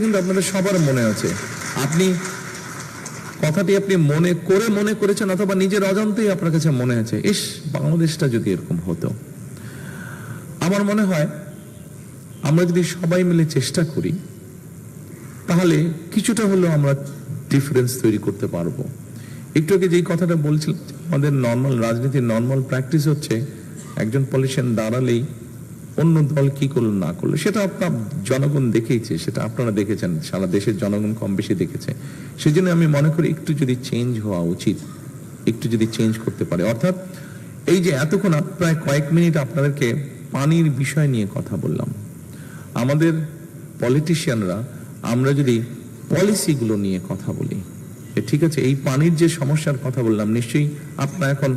কিন্তু আপনাদের সবার মনে আছে, আপনি কথাটি আপনি মনে করেছেন অথবা নিজের অজান্তেই আপনার কাছে মনে আছে, ইস বাংলাদেশটা যদি এরকম হতো। আমার মনে হয় আমরা যদি সবাই মিলে চেষ্টা করি তাহলে কিছুটা হলেও আমরা ডিফারেন্স তৈরি করতে পারবো। একটু আগে যেই কথাটা বলছিলাম, আমাদের নর্মাল রাজনীতির নর্মাল প্র্যাকটিস হচ্ছে একজন পলিটিশিয়ান দাঁড়ালেই অন্য দল কি করলো না করলো সেটা আপনার জনগণ দেখেইছে, সেটা আপনারা দেখেছেন, সারা দেশের জনগণ কম বেশি দেখেছে। সেই জন্য আমি মনে করি একটু যদি চেঞ্জ হওয়া উচিত, একটু যদি চেঞ্জ করতে পারে। অর্থাৎ এই যে এতক্ষণ প্রায় কয়েক মিনিট আপনাদেরকে পানির বিষয় নিয়ে কথা বললাম, আমাদের পলিটিশিয়ানরা আমরা যদি পলিসিগুলো নিয়ে কথা বলি, ঠিক আছে, এই পানির যে সমস্যার কথা বললাম, নিশ্চয়ই আপনার এখন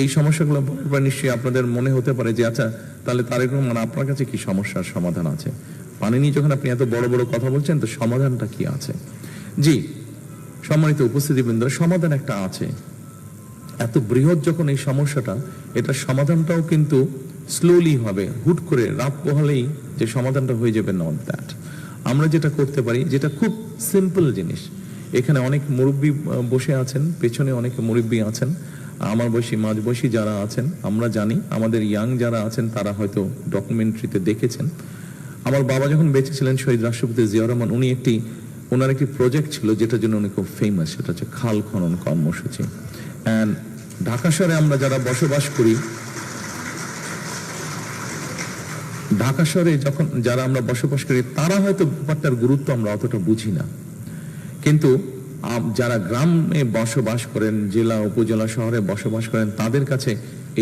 এই সমস্যাগুলো নিশ্চয়ই আপনাদের মনে হতে পারে যে আচ্ছা তাহলে তারেক রহমান আপনার কাছে কি সমস্যার সমাধান আছে? পানি নিয়ে যখন আপনি এত বড় বড় কথা বলছেন, তো সমাধানটা কি আছে? জি সম্মানিত উপস্থিতিবৃন্দ, সমাধান একটা আছে। এত বৃহৎ যখন এই সমস্যাটা, এটার সমাধানটাও কিন্তু স্লোলি হবে, হুট করে রাত পোহালেই যে সমাধানটা হয়ে যাবে নট দ্যাট। আমরা যেটা করতে পারি, যেটা খুব সিম্পল জিনিস, এখানে অনেক মুরব্বী বসে আছেন, পেছনে অনেক মুরব্বী আছেন, আমার বয়সী মাঝবয়সী যারা আছেন, আমরা জানি, আমাদের ইয়াং যারা আছেন তারা হয়তো ডকুমেন্টারিতে দেখেছেন। আমার বাবা যখন বেঁচে ছিলেন, শহীদ রাষ্ট্রপতি জিয়াউর রহমান, ওনার একটি প্রজেক্ট ছিল যেটার জন্য উনি খুব ফেমাস, সেটা হচ্ছে খাল খনন কর্মসূচি। অ্যান্ড ঢাকা শহরে আমরা যারা বসবাস করি, ঢাকা শহরে যখন যারা আমরা বসবাস করি তারা হয়তো ব্যাপারটার গুরুত্ব আমরা অতটা বুঝি না, কিন্তু যারা গ্রামে বসবাস করেন, জেলা উপজেলা শহরে বসবাস করেন, তাদের কাছে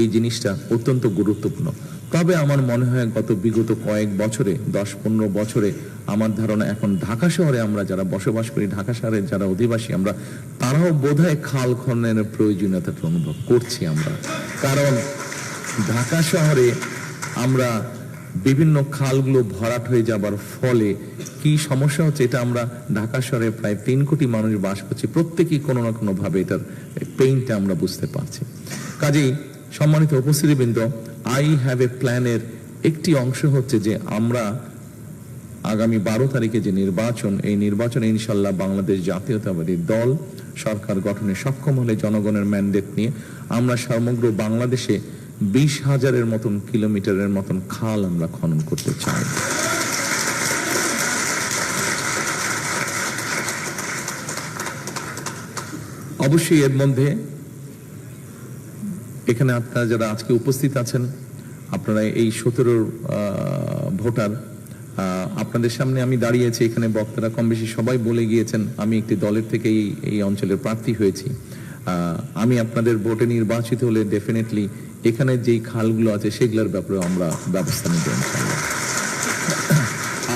এই জিনিসটা অত্যন্ত গুরুত্বপূর্ণ। তবে আমার মনে হয় বিগত কয়েক বছরে, 10-15 বছরে, আমার ধারণা এখন ঢাকা শহরে আমরা যারা বসবাস করি, ঢাকা শহরের যারা অধিবাসী আমরা, তারাও বোধহয় খাল খননের প্রয়োজনীয়তাটা অনুভব করছি আমরা। কারণ ঢাকা শহরে আমরা বিভিন্ন খালগুলো ভরাট হয়ে যাবার ফলে কি সমস্যা হচ্ছে, এটা আমরা ঢাকা শহরে প্রায় 3 কোটি মানুষ বাস করছি, প্রত্যেকেই কোনো না কোনো ভাবে এটার পেইনটা আমরা বুঝতে পারছি। কাজেই সম্মানিত উপস্থিতিবৃন্দ, আই হ্যাভ এ প্ল্যানের একটি অংশ হচ্ছে যে আমরা আগামী 12 তারিখে যে নির্বাচন, এই নির্বাচনে ইনশাল্লাহ বাংলাদেশ জাতীয়তাবাদী দল সরকার গঠনে সক্ষম হলে জনগণের ম্যান্ডেট নিয়ে আমরা সমগ্র বাংলাদেশে 20,000-এর মতন কিলোমিটারের মতন খাল আমরা খনন করতে চাই। অবশ্যই এর মধ্যে এখানে আপনারা যারা আজকে উপস্থিত আছেন, আপনারা এই 17 ভোটার, আপনাদের সামনে আমি দাঁড়িয়েছি, এখানে বক্তারা কম বেশি সবাই বলে গিয়েছেন আমি একটি দলের থেকে এই অঞ্চলের প্রার্থী হয়েছি। আমি আপনাদের ভোটে নির্বাচিত হলে ডেফিনেটলি এখানে যেই খালগুলো আছে সেগুলোর ব্যাপারে আমরা ব্যবস্থা নিব ইনশাআল্লাহ।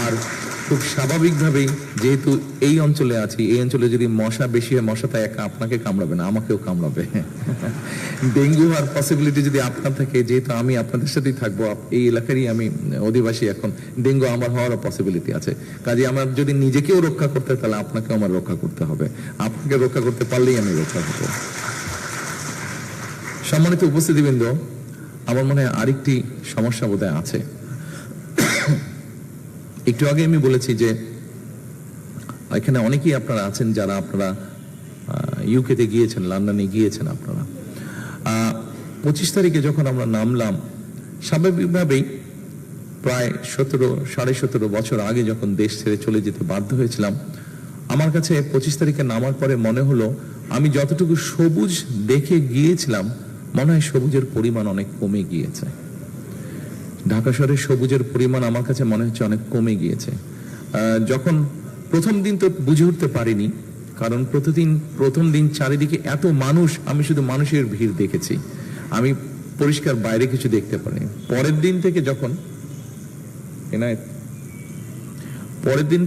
আর খুব স্বাভাবিকভাবেই যেহেতু এই অঞ্চলে আছি, এই অঞ্চলে যদি মশা বেশি হয়, মশাটা একা আপনাকে কামড়াবে না, আমাকেও কামড়াবে। ডেঙ্গু হওয়ার পসিবিলিটি যদি আপনার থাকে, যেহেতু আমি আপনাদের সাথেই থাকবো, এই এলাকারই আমি অধিবাসী, এখন ডেঙ্গু আমার হওয়ারও পসিবিলিটি আছে। কাজে আমার যদি নিজেকেও রক্ষা করতে হয়, তাহলে আপনাকেও আমার রক্ষা করতে হবে। আপনাকে রক্ষা করতে পারলেই আমি রক্ষা হবো। সম্মানিত উপস্থিতিবৃন্দ, আমার মনে হয় আরেকটি সমস্যা বোধহয় আছে। একটু আগে আমি বলেছি যে এখানে অনেকেই আপনারা আছেন যারা আপনারা ইউকেতে গিয়েছেন, লন্ডনে গিয়েছেন। আপনারা 25 তারিখে যখন আমরা নামলাম, স্বাভাবিকভাবেই প্রায় 17 বছর আগে যখন দেশ ছেড়ে চলে যেতে বাধ্য হয়েছিলাম, আমার কাছে 25 তারিখে নামার পরে মনে হলো আমি যতটুকু সবুজ দেখে গিয়েছিলাম, মনে হয় সবুজের পরিমাণ অনেক কমে গিয়েছে। ঢাকা শহরের সবুজের পরিমাণ আমার কাছে মনে হচ্ছে অনেক কমে গিয়েছে। যখন প্রথম দিন তো বুঝে উঠতে পারিনি, কারণ প্রথম দিন চারিদিকে এত মানুষ, আমি শুধু মানুষের ভিড় দেখেছি, আমি পরিষ্কার বাইরে কিছু দেখতে পারিনি। পরের দিন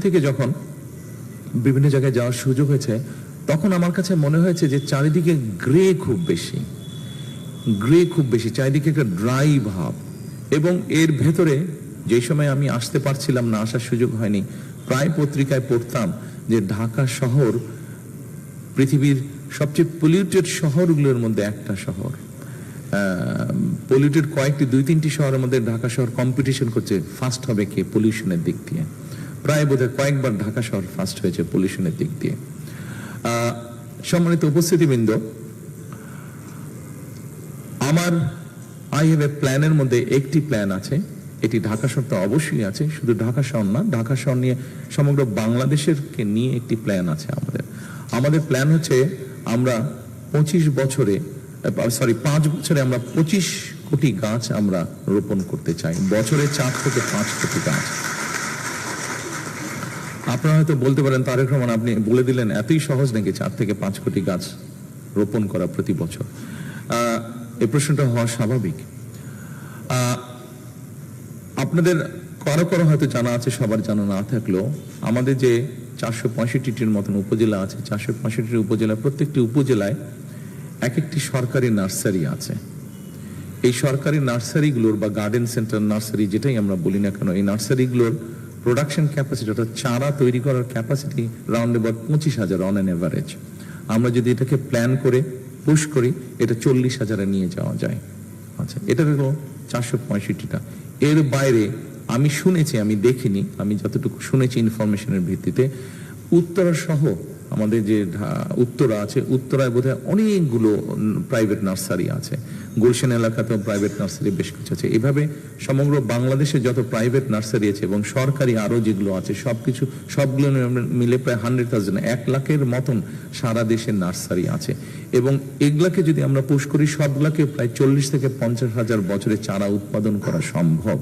থেকে যখন বিভিন্ন জায়গায় যাওয়ার সুযোগ হয়েছে, তখন আমার কাছে মনে হয়েছে যে চারিদিকে গ্রে খুব বেশি, চারিদিকে একটা ড্রাই ভাব। এবং এর ভেতরে যে সময় আমি আসতে পারছিলাম না, আসার সুযোগ হয়নি, প্রায় পত্রিকায় পড়তাম যে ঢাকা শহর পৃথিবীর সবচেয়ে পলিউটেড শহরগুলোর মধ্যে একটা শহর। পলিউটেড কয়েকটি 2-3টি শহরের মধ্যে ঢাকা শহর কম্পিটিশন করছে ফার্স্ট হবে কে পলিউশনের দিক দিয়ে। প্রায় বোধহয় কয়েকবার ঢাকা শহর ফার্স্ট হয়েছে পলিউশনের দিক দিয়ে। সম্মানিত উপস্থিতিবৃন্দ, আমার আই হ্যাভ এ প্ল্যানের মধ্যে একটি প্ল্যান আছে, এটি ঢাকা শহর তো অবশ্যই আছে, শুধু ঢাকা শহর না, ঢাকা শহর নিয়ে সমগ্র বাংলাদেশের নিয়ে একটি প্ল্যান আছে আমাদের প্ল্যান হচ্ছে আমরা 5 বছরে আমরা 25 কোটি গাছ আমরা রোপণ করতে চাই, বছরে 4 থেকে 5 কোটি গাছ। আপনারা হয়তো বলতে পারেন তারেক রহমান আপনি বলে দিলেন এতই সহজ নাকি 4 থেকে 5 কোটি গাছ রোপণ করা প্রতি বছর? এই প্রশ্নটা হওয়া স্বাভাবিক। আপনাদের কারো হয়তো জানা আছে, সবার জানা না থাকলেও আমাদের যে 465টির মতন উপজেলা আছে, 465টি উপজেলা, প্রত্যেকটি উপজেলায় এক একটি সরকারি নার্সারি আছে। এই সরকারি নার্সারিগুলোর বা গার্ডেন সেন্টার নার্সারি যেটাই আমরা বলি না কেন, এই নার্সারিগুলোর প্রোডাকশন ক্যাপাসিটি অর্থাৎ চারা তৈরি করার capacity round about 25,000 on an average. আমরা যদি এটাকে প্ল্যান করে পুশ করি এটা 40,000-এ নিয়ে যাওয়া যায়। আচ্ছা, এটা হলো 465টা। এর বাইরে আমি শুনেছি, আমি দেখিনি, আমি যতটুকু শুনেছি ইনফরমেশনের ভিত্তিতে, উত্তরা সহ আমাদের যে উত্তরা আছে, উত্তরায় বোধহয় অনেকগুলো প্রাইভেট নার্সারি আছে, গুলশান এলাকাতেও প্রাইভেট নার্সারি বেশ কিছু আছে। এভাবে সমগ্র বাংলাদেশে যত প্রাইভেট নার্সারি আছে এবং সরকারি আরো যেগুলো আছে সবগুলো মিলে প্রায় 100,000, 1 লাখের মতন সারা দেশে নার্সারি আছে। এবং এগুলাকে যদি আমরা পুশ করি সবগুলাকে প্রায় 40 থেকে 50,000 বছরে চারা উৎপাদন করা সম্ভব।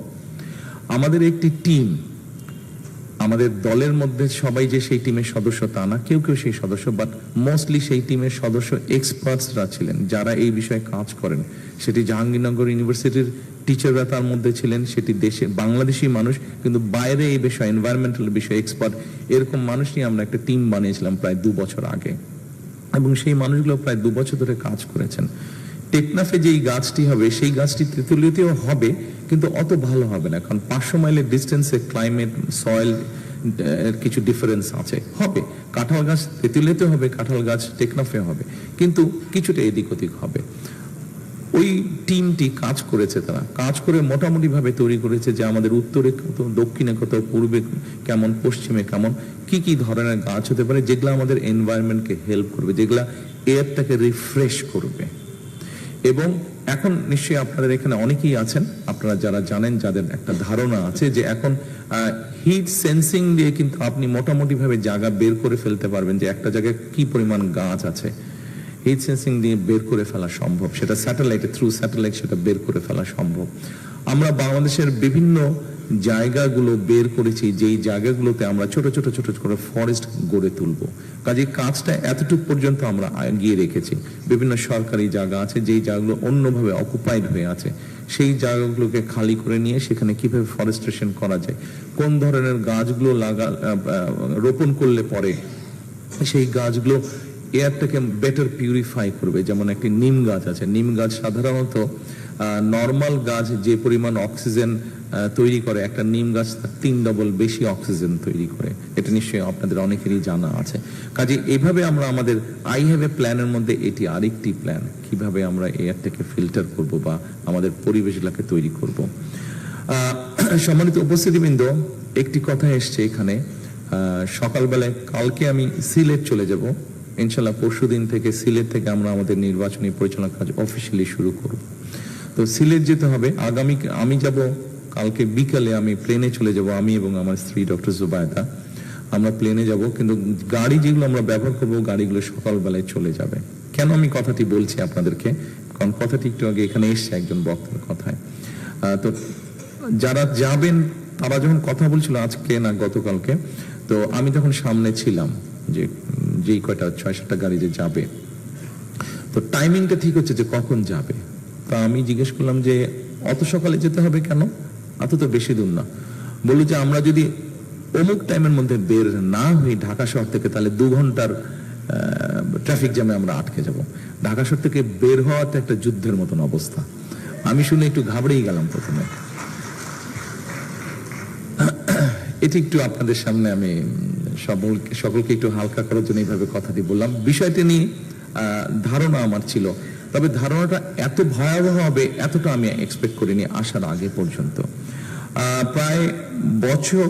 আমাদের একটি টিম, আমাদের দলের মধ্যে সবাই যে সেই টিমের সদস্য তা না, কেউ কেউ সেই সদস্য, বাট মোস্টলি সেই টিমের সদস্য এক্সপার্টসরা ছিলেন যারা এই বিষয়ে কাজ করেন। সেটি জাহাঙ্গীরনগর ইউনিভার্সিটির টিচাররা তার মধ্যে ছিলেন, সেটি দেশে বাংলাদেশি মানুষ কিন্তু বাইরে এই বিষয়ে এনভায়রনমেন্টাল বিষয়ে এক্সপার্ট, এরকম মানুষ নিয়ে আমরা একটা টিম বানিয়েছিলাম প্রায় 2 বছর আগে, এবং সেই মানুষগুলো প্রায় 2 বছর ধরে কাজ করেছেন। টেকনাফে যেই গাছটি হবে সেই গাছটি তেঁতুলিয়াতেও হবে, কিন্তু অত ভালো হবে না, কারণ 500 মাইলের ডিস্টেন্সে ক্লাইমেট, সয়েল কিছু ডিফারেন্স আছে। হবে কাঁঠাল গাছ তেঁতুলিয়াতে হবে, কাঁঠাল গাছ টেকনাফে হবে, কিন্তু কিছুটা এদিক ওদিক হবে। ওই টিমটি কাজ করেছে, তারা কাজ করে মোটামুটি ভাবে তৈরি করেছে যে আমাদের উত্তরে কত, দক্ষিণে কত, পূর্বে কেমন, পশ্চিমে কেমন, কি কি ধরনের গাছ হতে পারে যেগুলো আমাদের এনভায়রনমেন্টকে হেল্প করবে, যেগুলা এয়ারটাকে রিফ্রেশ করবে। এবং এখন নিশ্চয়ই আপনাদের এখানে অনেকেই আছেন, আপনারা যারা জানেন, যাদের একটা ধারণা আছে যে এখন হিট সেন্সিং দিয়ে কিন্তু আপনি মোটামুটি ভাবে জায়গা বের করে ফেলতে পারবেন যে একটা জায়গায় কি পরিমাণ গাছ আছে। হিট সেন্সিং দিয়ে বের করে ফেলা সম্ভব, সেটা স্যাটেলাইটে, থ্রু স্যাটেলাইট সেটা বের করে ফেলা সম্ভব। আমরা বাংলাদেশের বিভিন্ন জায়গাগুলো বের করেছি, যেই জায়গাগুলোতে আমরা ছোট ছোট করে ফরেস্ট গড়ে তুলবো। কাজে কাজটা এতটুকু পর্যন্ত আমরা এগিয়ে রেখেছি। বিভিন্ন সরকারি জায়গা আছে যেই জায়গাগুলো অন্যভাবে অকুপাইড হয়ে আছে, সেই জায়গাগুলোকে খালি করে নিয়ে সেখানে কিভাবে ফরেস্টেশন করা যায়, কোন ধরনের গাছগুলো রোপণ করলে পরে সেই গাছগুলো এয়ারটাকে বেটার পিউরিফাই করবে। যেমন একটি নিম গাছ আছে, নিম গাছ সাধারণত নর্মাল গাছ যে পরিমাণ অক্সিজেন তৈরি করে, একটা নিম গাছ 3 ডবল বেশি অক্সিজেন তৈরি করে, এটা নিশ্চয়ই আপনাদের অনেকেরই জানা আছে। কাজে এভাবে আমরা আমাদের আই হ্যাভ এ প্ল্যানের মধ্যে এটি আরেকটি প্ল্যান, কিভাবে আমরা এয়ারটাকে ফিল্টার করব বা আমাদের পরিবেশগুলোকে তৈরি করব। সম্মানিত উপস্থিতিবৃন্দ, একটি কথা এসছে এখানে, সকালবেলায় কালকে আমি সিলেট চলে যাব, ইনশাল্লাহ পরশুদিন থেকে সিলেট থেকে আমরা আমাদের নির্বাচনী পরিচালনা কাজ অফিসিয়ালি শুরু করব। তো সিলেট যেতে হবে, আমি যাব কালকে বিকালে, আমি প্লেনে চলে যাব, আমি এবং আমার স্ত্রী ডক্টর জুবায়দা, আমরা প্লেনে যাব, কিন্তু গাড়ি যেগুলো আমরা ব্যবহার করব গাড়িগুলো সকালবেলায় চলে যাবে। কেন আমি কথাটি বলছি আপনাদেরকে, কারণ কথাটি একটু আগে এখানে এসছে একজন বক্তার কথায়। তো যারা যাবেন তারা যখন কথা বলছিল আজকে না গতকালকে, তো আমি তখন সামনে ছিলাম যে যেই কয়টা 6-7টা গাড়ি যে যাবে, তো টাইমিংটা ঠিক হচ্ছে যে কখন যাবে। তা আমি জিজ্ঞেস করলাম যে অত সকালে যেতে হবে কেন, এত তো বেশি দূর না। বললো যে আমরা যদি অমুক টাইমের মধ্যে বের না হই ঢাকা শহর থেকে, তাহলে 2 ঘন্টার ট্রাফিক জ্যামে আমরা আটকে যাব। ঢাকা শহর থেকে বের হওয়াটা একটা যুদ্ধের মতন অবস্থা। আমি শুনে একটু ঘাবড়েই গেলাম প্রথমে। এটি একটু আপনাদের সামনে আমি সকলকে একটু হালকা করার জন্য এইভাবে কথাটি বললাম। বিষয়টি নিয়ে ধারণা আমার ছিল, তবে ধারণাটা এত ভয়াবহ হবে এতটা আমি এক্সপেক্ট করিনি আসার আগে পর্যন্ত। প্রায় বছর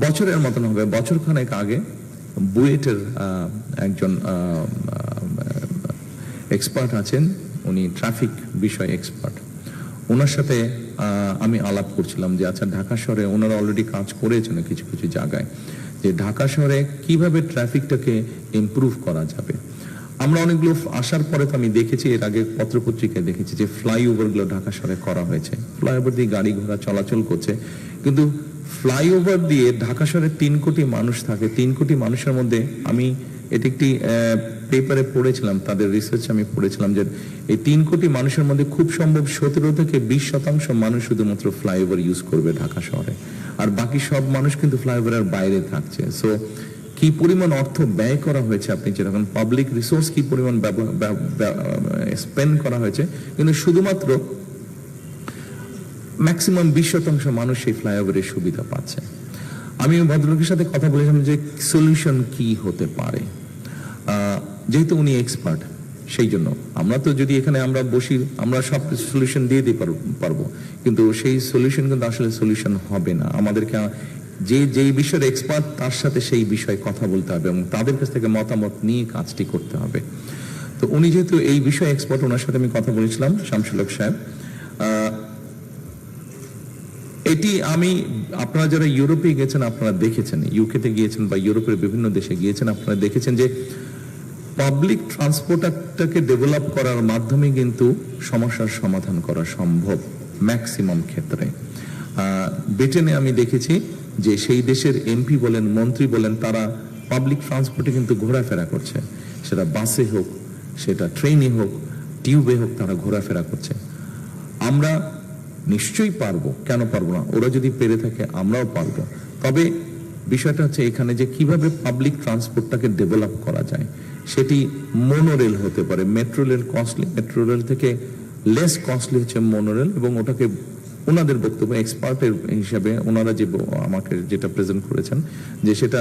বছরের মতন হবে, বছরখানেক আগে বুয়েটের একজন এক্সপার্ট আছেন, উনি ট্রাফিক বিষয় এক্সপার্ট, ওনার সাথে আমি আলাপ করছিলাম যে আচ্ছা ঢাকা শহরে ওনারা অলরেডি কাজ করেছেন কিছু কিছু জায়গায়, যে ঢাকা শহরে কিভাবে ট্রাফিকটাকে ইমপ্রুভ করা যাবে। আমরা অনেকগুলো আসার পরে তো আমি দেখেছি, এর আগে পত্রপত্রিকায় দেখেছি যে ফ্লাইওভারগুলো ঢাকা শহরে করা হয়েছে, ফ্লাইওভার দিয়ে গাড়ি ঘোড়া চলাচল করছে, কিন্তু ফ্লাইওভার দিয়ে ঢাকা শহরে 3 কোটি মানুষ থাকে, 3 কোটি মানুষের মধ্যে আমি এটি একটি পেপারে পড়েছিলাম, তাদের রিসার্চ আমি পড়েছিলাম যে এই 3 কোটি মানুষের মধ্যে খুব সম্ভব 17 থেকে 20% মানুষ শুধুমাত্র ফ্লাইওভার ইউজ করবে ঢাকা শহরে, আর বাকি সব মানুষ কিন্তু ফ্লাইওভারের বাইরে থাকছে। সো কি পরিমাণ অর্থ ব্যয় করা হয়েছে, আপনি যেরকম পাবলিক রিসোর্স কি পরিমাণ স্পেন্ড করা হয়েছে, কিন্তু শুধুমাত্র ম্যাক্সিমাম 20% মানুষ এই ফ্লাইওভারের সুবিধা পাচ্ছে। আমি ভদ্রলোকের সাথে কথা বলেছিলাম যে সলিউশন কি হতে পারে, যেহেতু উনি এক্সপার্ট, সেই জন্য আমরা তো যদি এখানে আমরা বসি আমরা সব সলিউশন দিয়ে দিতে পারবো, কিন্তু সেই সলিউশন কিন্তু আসলে সলিউশন হবে না। আমাদেরকে যেই বিষয়ের এক্সপার্ট তার সাথে সেই বিষয়ে কথা বলতে হবে এবং তাদের কাছ থেকে মতামত নিয়ে কাজটি করতে হবে। তো উনি যেহেতু এই বিষয়ে এক্সপার্ট, ওনার সাথে আমি কথা বলেছিলাম, শামসুল হক সাহেব। এটি আমি, আপনারা যারা ইউরোপে গেছেন আপনারা দেখেছেন, ইউকেতে গিয়েছেন বা ইউরোপের বিভিন্ন দেশে গিয়েছেন, আপনারা দেখেছেন যে পাবলিক ট্রান্সপোর্টটাকে ডেভেলপ করার মাধ্যমে কিন্তু সমস্যার সমাধান করা সম্ভব ম্যাক্সিমাম ক্ষেত্রে। ব্রিটেনে আমি দেখেছি যে সেই দেশের এমপি বলেন, মন্ত্রী বলেন, তারা পাবলিক ট্রান্সপোর্টে কিন্তু ঘোরাফেরা করছে, সেটা বাসে হোক, সেটা ট্রেনে হোক, টিউবে হোক, তারা ঘোরাফেরা করছে। আমরা নিশ্চয়ই পারবো, কেন পারবো না? ওরা যদি পেরে থাকে আমরাও পারবো। তবে বিষয়টা হচ্ছে এখানে যে কিভাবে পাবলিক ট্রান্সপোর্টটাকে ডেভেলপ করা যায়, সেটি মোনোরেল হতে পারে। Metro rail costly, metro rail থেকে লেস কস্টলি হচ্ছে মোনোরেল, এবং ওটাকে ওনাদের বক্তব্য এক্সপার্টের হিসাবে ওনারা যে আমাকে যেটা প্রেজেন্ট করেছেন যে সেটা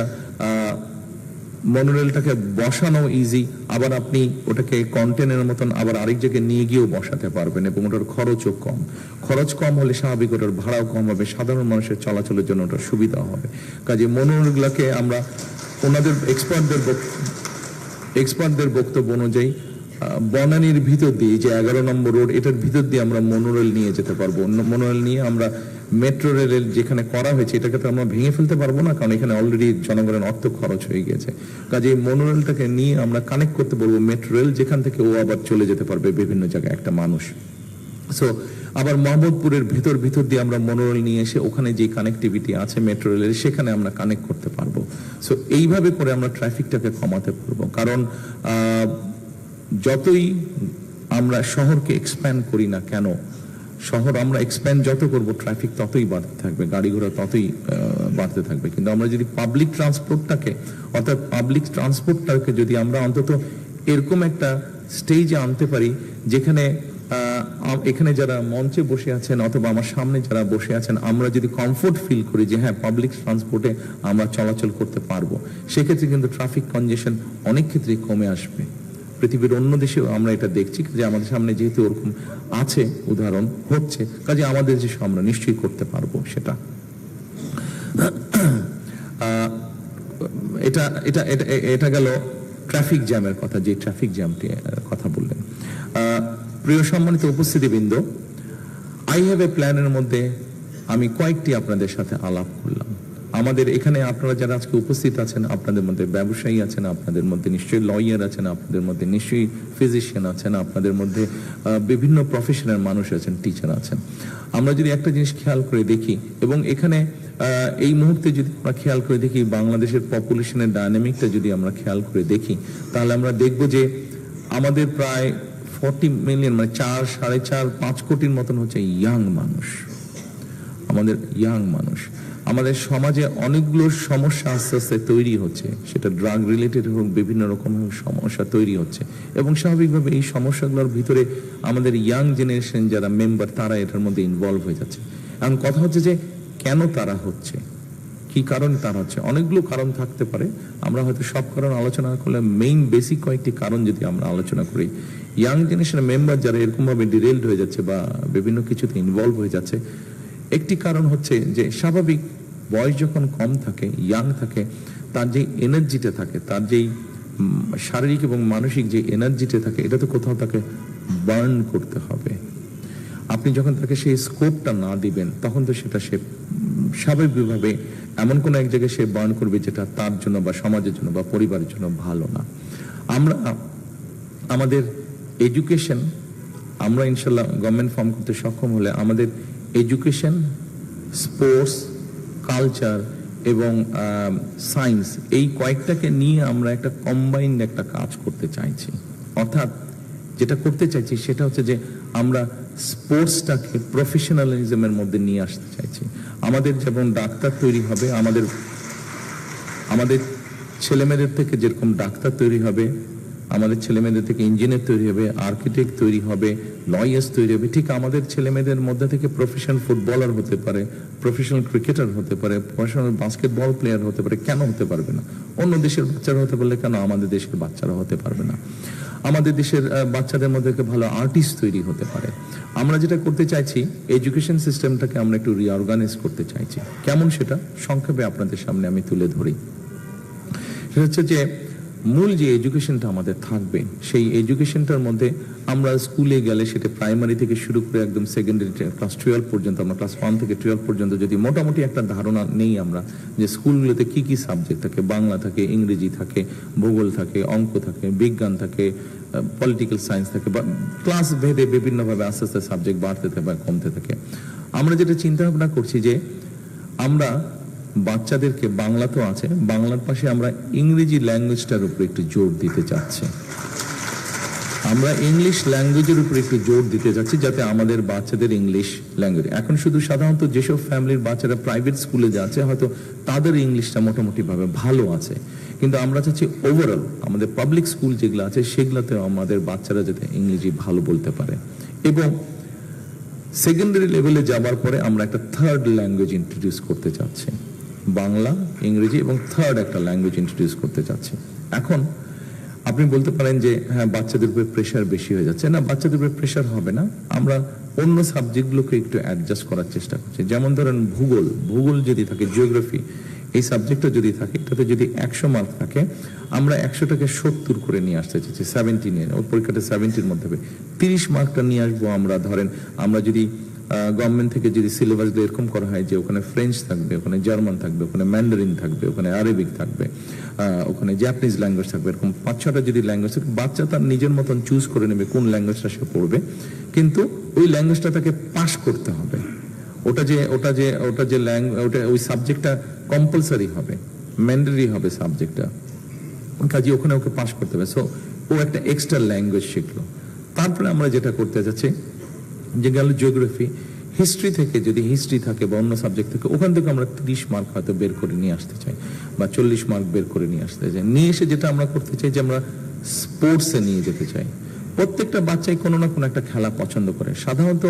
মনোরেলটাকে বসানো ইজি, আবার আপনি ওটাকে কন্টেনারের মতন আবার আরেক জায়গায় নিয়ে গিয়েও বসাতে পারবেন, এবং ওটার খরচও কম। খরচ কম হলে স্বাভাবিক ওটার ভাড়াও কম হবে, সাধারণ মানুষের চলাচলের জন্য ওটার সুবিধা হবে। কাজে মনোরেলগুলোকে আমরা ওনাদের এক্সপার্টদের বক্তব্য অনুযায়ী বনানীর ভিতর দিয়ে যে 11 নম্বর রোড, এটার ভিতর দিয়ে আমরা মনোরেল নিয়ে যেতে পারবো। মনোরেল নিয়ে আমরা মেট্রো রেলের যেখানে করা হয়েছে এটাকে তো আমরা ভেঙে ফেলতে পারবো না, কারণ এখানে অলরেডি জনগণের অর্থ খরচ হয়ে গেছে। কাজে মনোরেলটাকে নিয়ে আমরা কানেক্ট করতে বলবো মেট্রো রেল, যেখান থেকে ও আবার চলে যেতে পারবে বিভিন্ন জায়গায় একটা মানুষ। সো আবার মোহাম্মদপুরের ভিতর দিয়ে আমরা মনোরেল নিয়ে এসে ওখানে যে কানেক্টিভিটি আছে মেট্রো রেলের, সেখানে আমরা কানেক্ট করতে পারবো। সো এইভাবে করে আমরা ট্রাফিকটাকে কমাতে পারবো, কারণ যতই আমরা শহরকে এক্সপ্যান্ড করি না কেন, শহর আমরা এক্সপ্যান্ড যত করবো ট্রাফিক ততই বাড়তে থাকবে, গাড়ি ঘোড়া ততই বাড়তে থাকবে। কিন্তু আমরা যদি পাবলিক ট্রান্সপোর্টটাকে, অর্থাৎ পাবলিক ট্রান্সপোর্টটাকে যদি আমরা অন্তত এরকম একটা স্টেজে আনতে পারি যেখানে এখানে যারা মঞ্চে বসে আছেন অথবা আমার সামনে যারা বসে আছেন, আমরা যদি কমফোর্ট ফিল করি যে হ্যাঁ পাবলিক ট্রান্সপোর্টে আমরা চলাচল করতে পারবো, সেক্ষেত্রে কিন্তু ট্রাফিক কনজেশন অনেক ক্ষেত্রেই কমে আসবে। পৃথিবীর অন্য দেশেও আমরা এটা দেখছি যে আমাদের সামনে যেহেতু ওরকম আছে, উদাহরণ হচ্ছে, কাজে আমাদের যে আমরা নিশ্চয়ই করতে পারবো সেটা। এটা এটা এটা গেল ট্রাফিক জ্যামের কথা, যে ট্রাফিক জ্যামটি কথা বললেন। প্রিয় সম্মানিত উপস্থিতিবৃন্দ, আই হ্যাভ এ প্ল্যানের মধ্যে আমি কয়েকটি আপনাদের সাথে আলাপ করলাম। আমাদের এখানে আপনারা যারা আজকে উপস্থিত আছেন, আপনাদের মধ্যে ব্যবসায়ী আছেন, আপনাদের মধ্যে নিশ্চয়ই লয়ার আছেন, আপনাদের মধ্যে নিশ্চয়ই ফিজিশিয়ান আছেন, আপনাদের মধ্যে বিভিন্ন প্রফেশনের মানুষ আছেন, টিচার আছেন। আমরা যদি একটা জিনিস খেয়াল করে দেখি, এবং এখানে এই মুহূর্তে যদি আমরা খেয়াল করে দেখি বাংলাদেশের পপুলেশনের ডায়নামিকটা যদি আমরা খেয়াল করে দেখি, তাহলে আমরা দেখব যে আমাদের প্রায় 40 মিলিয়ন, মানে 4-4.5 কোটির মতন হচ্ছে ইয়াং মানুষ। আমাদের ইয়াং মানুষ, আমাদের সমাজে অনেকগুলো সমস্যা আস্তে আস্তে তৈরি হচ্ছে, সেটা ড্রাগ রিলেটেড হোক, বিভিন্ন রকম সমস্যা তৈরি হচ্ছে, এবং স্বাভাবিকভাবে এই সমস্যাগুলোর ভিতরে আমাদের ইয়াং জেনারেশন যারা মেম্বার তারা এটার মধ্যে ইনভলভ হয়ে যাচ্ছে। এখন কথা হচ্ছে যে কেন তারা হচ্ছে, কি কারণ তারা হচ্ছে? অনেকগুলো কারণ থাকতে পারে, আমরা হয়তো সব কারণ আলোচনা করলে মেইন বেসিক কয়েকটি কারণ যদি আমরা আলোচনা করি, ইয়াং জেনারেশনের মেম্বার যারা এরকম ভাবে ডিরেলড হয়ে যাচ্ছে বা বিভিন্ন কিছুতে ইনভলভ হয়ে যাচ্ছে, একটি কারণ হচ্ছে যে স্বাভাবিক বয়স যখন কম থাকে, ইয়াং থাকে, তার যে এনার্জিটা থাকে, তার যেই শারীরিক এবং মানসিক যে এনার্জিটা থাকে, এটা তো কোথাও তাকে বার্ন করতে হবে। আপনি যখন তাকে সেই স্কোপটা না দিবেন, তখন তো সেটা সে স্বাভাবিকভাবে এমন কোনো এক জায়গায় সে বার্ন করবে যেটা তার জন্য বা সমাজের জন্য বা পরিবারের জন্য ভালো না। আমরা আমাদের এডুকেশন, আমরা ইনশাল্লাহ গভর্নমেন্ট ফর্ম করতে সক্ষম হলে আমাদের এডুকেশন, স্পোর্টস, কালচার এবং সায়েন্স, এই কয়েকটাকে নিয়ে আমরা একটা কম্বাইন্ড একটা কাজ করতে চাইছি। অর্থাৎ যেটা করতে চাইছি সেটা হচ্ছে যে আমরা স্পোর্টসটাকে প্রফেশনালিজমের মধ্যে নিয়ে আসতে চাইছি। আমাদের যেমন ডাক্তার তৈরি হবে, আমাদের ছেলেমেয়েদের থেকে যেরকম ডাক্তার তৈরি হবে, আমাদের ছেলেমেয়েদের থেকে ইঞ্জিনিয়ার তৈরি হবে, আর্কিটেক্ট তৈরি হবে, লয়ার্স তৈরি হবে, ঠিক আমাদের ছেলেমেয়েদের মধ্যে থেকে প্রফেশনাল ফুটবলার হতে পারে, প্রফেশনাল ক্রিকেটার হতে পারে, প্রফেশনাল বাস্কেটবল প্লেয়ার হতে পারে। কেন হতে পারবে না? অন্য দেশের বাচ্চারা হতে পারলে কেন আমাদের দেশের বাচ্চারা হতে পারবে না? আমাদের দেশের বাচ্চাদের মধ্যে ভালো আর্টিস্ট তৈরি হতে পারে। আমরা যেটা করতে চাইছি, এডুকেশন সিস্টেমটাকে আমরা একটু রিঅর্গানাইজ করতে চাইছি। কেমন সেটা সংক্ষেপে আপনাদের সামনে আমি তুলে ধরি। সেটা হচ্ছে যে মূল যে এডুকেশনটা আমাদের থাকবে, সেই এডুকেশনটার মধ্যে আমরা স্কুলে গেলে, সেটা প্রাইমারি থেকে শুরু করে একদম সেকেন্ডারি ক্লাস 12 পর্যন্ত, আমরা ক্লাস 1 থেকে 12 পর্যন্ত যদি মোটামুটি একটা ধারণা নেই আমরা যে স্কুলগুলোতে কি কি সাবজেক্ট থাকে, বাংলা থাকে, ইংরেজি থাকে, ভূগোল থাকে, অঙ্ক থাকে, বিজ্ঞান থাকে, পলিটিক্যাল সায়েন্স থাকে, বা ক্লাস ভেদে বিভিন্নভাবে আস্তে আস্তে সাবজেক্ট বাড়তে থাকে বা কমতে থাকে। আমরা যেটা চিন্তা ভাবনা করছি যে আমরা বাচ্চাদেরকে, বাংলা তো আছে, বাংলার পাশে আমরা ইংরেজি ল্যাঙ্গুয়েজটার উপর একটু জোর দিতে চাচ্ছি। আমরা ইংলিশ ল্যাঙ্গুয়েজের উপর একটু জোর দিতে চাচ্ছি, যাতে আমাদের বাচ্চাদের ইংলিশ ল্যাঙ্গুয়েজ, এখন শুধু সাধারণত যেসব ফ্যামিলির বাচ্চারা প্রাইভেট স্কুলে যাচ্ছে হয়তো তাদের ইংলিশটা মোটামুটি ভাবে ভালো আছে, কিন্তু আমরা চাচ্ছি ওভারঅল আমাদের পাবলিক স্কুল যেগুলো আছে সেগুলোতে আমাদের বাচ্চারা যাতে ইংরেজি ভালো বলতে পারে। এবং সেকেন্ডারি লেভেলে যাবার পরে আমরা একটা থার্ড ল্যাঙ্গুয়েজ ইন্ট্রোডিউস করতে চাচ্ছি, বাংলা, ইংরেজি এবং থার্ড একটা ল্যাঙ্গুয়েজ ইন্ট্রোডিউস করতে চাচ্ছি। এখন আপনি বলতে পারেন যে হ্যাঁ, বাচ্চাদের উপরে প্রেশার বেশি হয়ে যাচ্ছে। না, বাচ্চাদের উপরে প্রেশার হবে না, আমরা অন্য সাবজেক্টগুলোকে একটু অ্যাডজাস্ট করার চেষ্টা করছি। যেমন ধরেন ভূগোল যদি থাকে, জিওগ্রাফি, এই সাবজেক্টটা যদি থাকে, এটাতে যদি 100 মার্ক থাকে, আমরা 100টাকে 70 করে নিয়ে আসতে চাইছি, 70 নিয়ে। ওর পরীক্ষাটা 70-র মধ্যে হবে, 30 মার্কটা নিয়ে আসবো আমরা। ধরেন আমরা যদি গভর্নমেন্ট থেকে যদি সিলেবাসগুলো এরকম করা হয় যে ওখানে ফ্রেঞ্চ থাকবে, ওখানে জার্মান থাকবে, ওখানে ম্যান্ডারিন থাকবে, ওখানে আরবিক থাকবে, ওখানে জাপানিজ ল্যাঙ্গুয়েজ থাকবে, এরকম 5-6টা যদি ল্যাঙ্গুয়েজ থাকে, বাচ্চা তার নিজের মতন চুজ করে নেবে কোন ল্যাঙ্গুয়েজটা সে পড়বে, কিন্তু ওই ল্যাঙ্গুয়েজটা তাকে পাস করতে হবে। ওই সাবজেক্টটা কম্পালসারি হবে, ম্যান্ডেটরি হবে সাবজেক্টটা, কাজে ওখানে ওকে পাস করতে হবে। সো ও একটা এক্সট্রা ল্যাঙ্গুয়েজ শিখলো। তারপরে আমরা যেটা করতে যাচ্ছি, যে গেল জিওগ্রাফি, হিস্ট্রি থেকে যদি হিস্ট্রি থাকে বা অন্য সাবজেক্ট থেকে, ওখান থেকে আমরা 30 মার্ক হয়তো বের করে নিয়ে আসতে চাই, বা 40 মার্ক বের করে নিয়ে আসতে চাই। নিয়ে এসে যেটা আমরা করতে চাই যে আমরা স্পোর্টসে নিয়ে যেতে চাই। প্রত্যেকটা বাচ্চাই কোনো না কোনো একটা খেলা পছন্দ করে। সাধারণত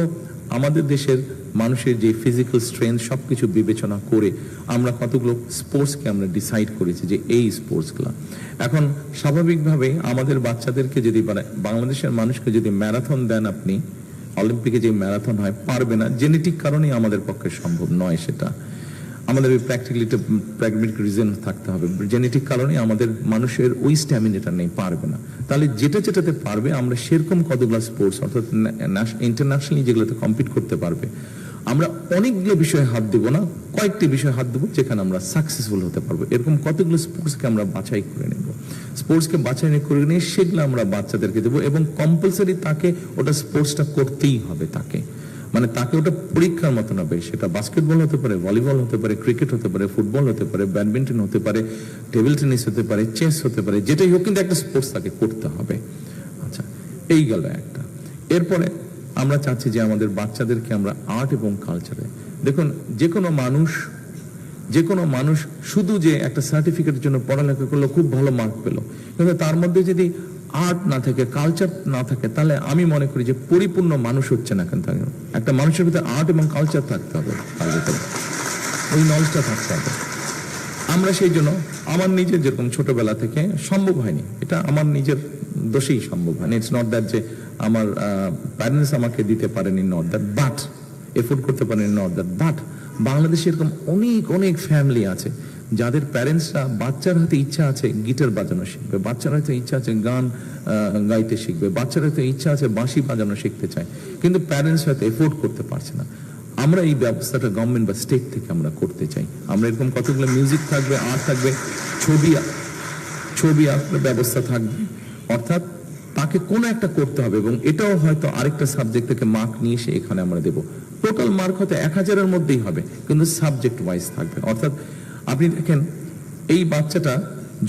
আমাদের দেশের মানুষের যে ফিজিক্যাল স্ট্রেংথ সবকিছু বিবেচনা করে আমরা কতগুলো স্পোর্টসকে আমরা ডিসাইড করেছি যে এই স্পোর্টসগুলো। এখন স্বাভাবিকভাবে আমাদের বাচ্চাদেরকে যদি, বাংলাদেশের মানুষকে যদি ম্যারাথন দেন আপনি, অলিম্পিকে যে ম্যারাথন হয়, পারবে না। জেনেটিক কারণেই আমাদের পক্ষে সম্ভব নয় সেটা। আমাদের ওই প্র্যাগমেটিক রিজন থাকতে হবে। জেনেটিক কারণে আমাদের মানুষের ওই স্ট্যামিনাটা নেই, পারবে না। তাহলে যেটাতে পারবে আমরা সেরকম কতগুলো স্পোর্টস, অর্থাৎ ইন্টারন্যাশনালি যেগুলোতে কম্পিট করতে পারবে, আমরা অনেকগুলো বিষয়ে হাত দেবো না, কয়েকটি বিষয়ে হাত দেবো যেখানে আমরা সাকসেসফুল হতে পারবো। এরকম কতগুলো স্পোর্টসকে আমরা বাছাই করে নেব, স্পোর্টসকে বাছাই করে নিয়ে সেগুলো আমরা বাচ্চাদেরকে দেবো, এবং কম্পালসারি তাকে ওটা স্পোর্টসটা করতেই হবে। তাকে ওটা পরীক্ষার মতো হবে। সেটা বাস্কেটবল হতে পারে, ভলিবল হতে পারে, ক্রিকেট হতে পারে, ফুটবল হতে পারে, ব্যাডমিন্টন হতে পারে, টেবিল টেনিস হতে পারে, চেস হতে পারে, যেটাই হোক, কিন্তু একটা স্পোর্টস তাকে করতে হবে। আচ্ছা, এই গেল একটা। এরপরে আমরা চাচ্ছি যে আমাদের বাচ্চাদেরকে আমরা আর্ট এবং কালচারে, দেখুন, যে কোনো মানুষ শুধু যে একটা সার্টিফিকেটের জন্য পড়ালেখা করলো, খুব ভালো মার্ক পেলো, কিন্তু তার মধ্যে যদি আর্ট না থাকে, কালচার না থাকে, তাহলে আমি মনে করি যে পরিপূর্ণ মানুষ হচ্ছে না। কেন থাকে, একটা মানুষের ভিতরে আর্ট এবং কালচার থাকতে হবে, তার ভিতরে ওই নলেজটা থাকতে হবে। আমরা সেই জন্য আমার নিজের যেরকম ছোটবেলা থেকে সম্ভব হয়নি, এটা আমার নিজের দোষেই সম্ভব হয়নি। ইটস নট দ্যাট যে আমার প্যারেন্টস আমাকে দিতে পারেনি, নট দ্যাট, বাট এফোর্ড করতে পারেনি, নট দ্যাট, বাট বাংলাদেশে এরকম অনেক অনেক ফ্যামিলি আছে যাদের প্যারেন্টসরা, বাচ্চার হাতে ইচ্ছা আছে গিটার বাজানো শিখবে, বাচ্চার হাতে ইচ্ছা আছে গান গাইতে শিখবে, বাচ্চার হাতে ইচ্ছা আছে বাঁশি বাজানো শিখতে চায়, কিন্তু প্যারেন্টস হয়তো এফোর্ড করতে পারছে না। আমরা এই ব্যবস্থাটা গভর্নমেন্ট বা স্টেট থেকে আমরা করতে চাই। আমরা এরকম কতগুলো মিউজিক থাকবে, আর্ট থাকবে, ছবি আঁকার ব্যবস্থা থাকবে, অর্থাৎ তাকে কোনো একটা করতে হবে, এবং এটাও হয়তো আরেকটা সাবজেক্ট থেকে মার্ক নিয়ে এসে এখানে আমরা দেবো। টোটাল মার্ক হয়তো 1000-এর মধ্যেই হবে, কিন্তু সাবজেক্ট ওয়াইজ থাকবে। অর্থাৎ আপনি দেখেন, এই বাচ্চাটা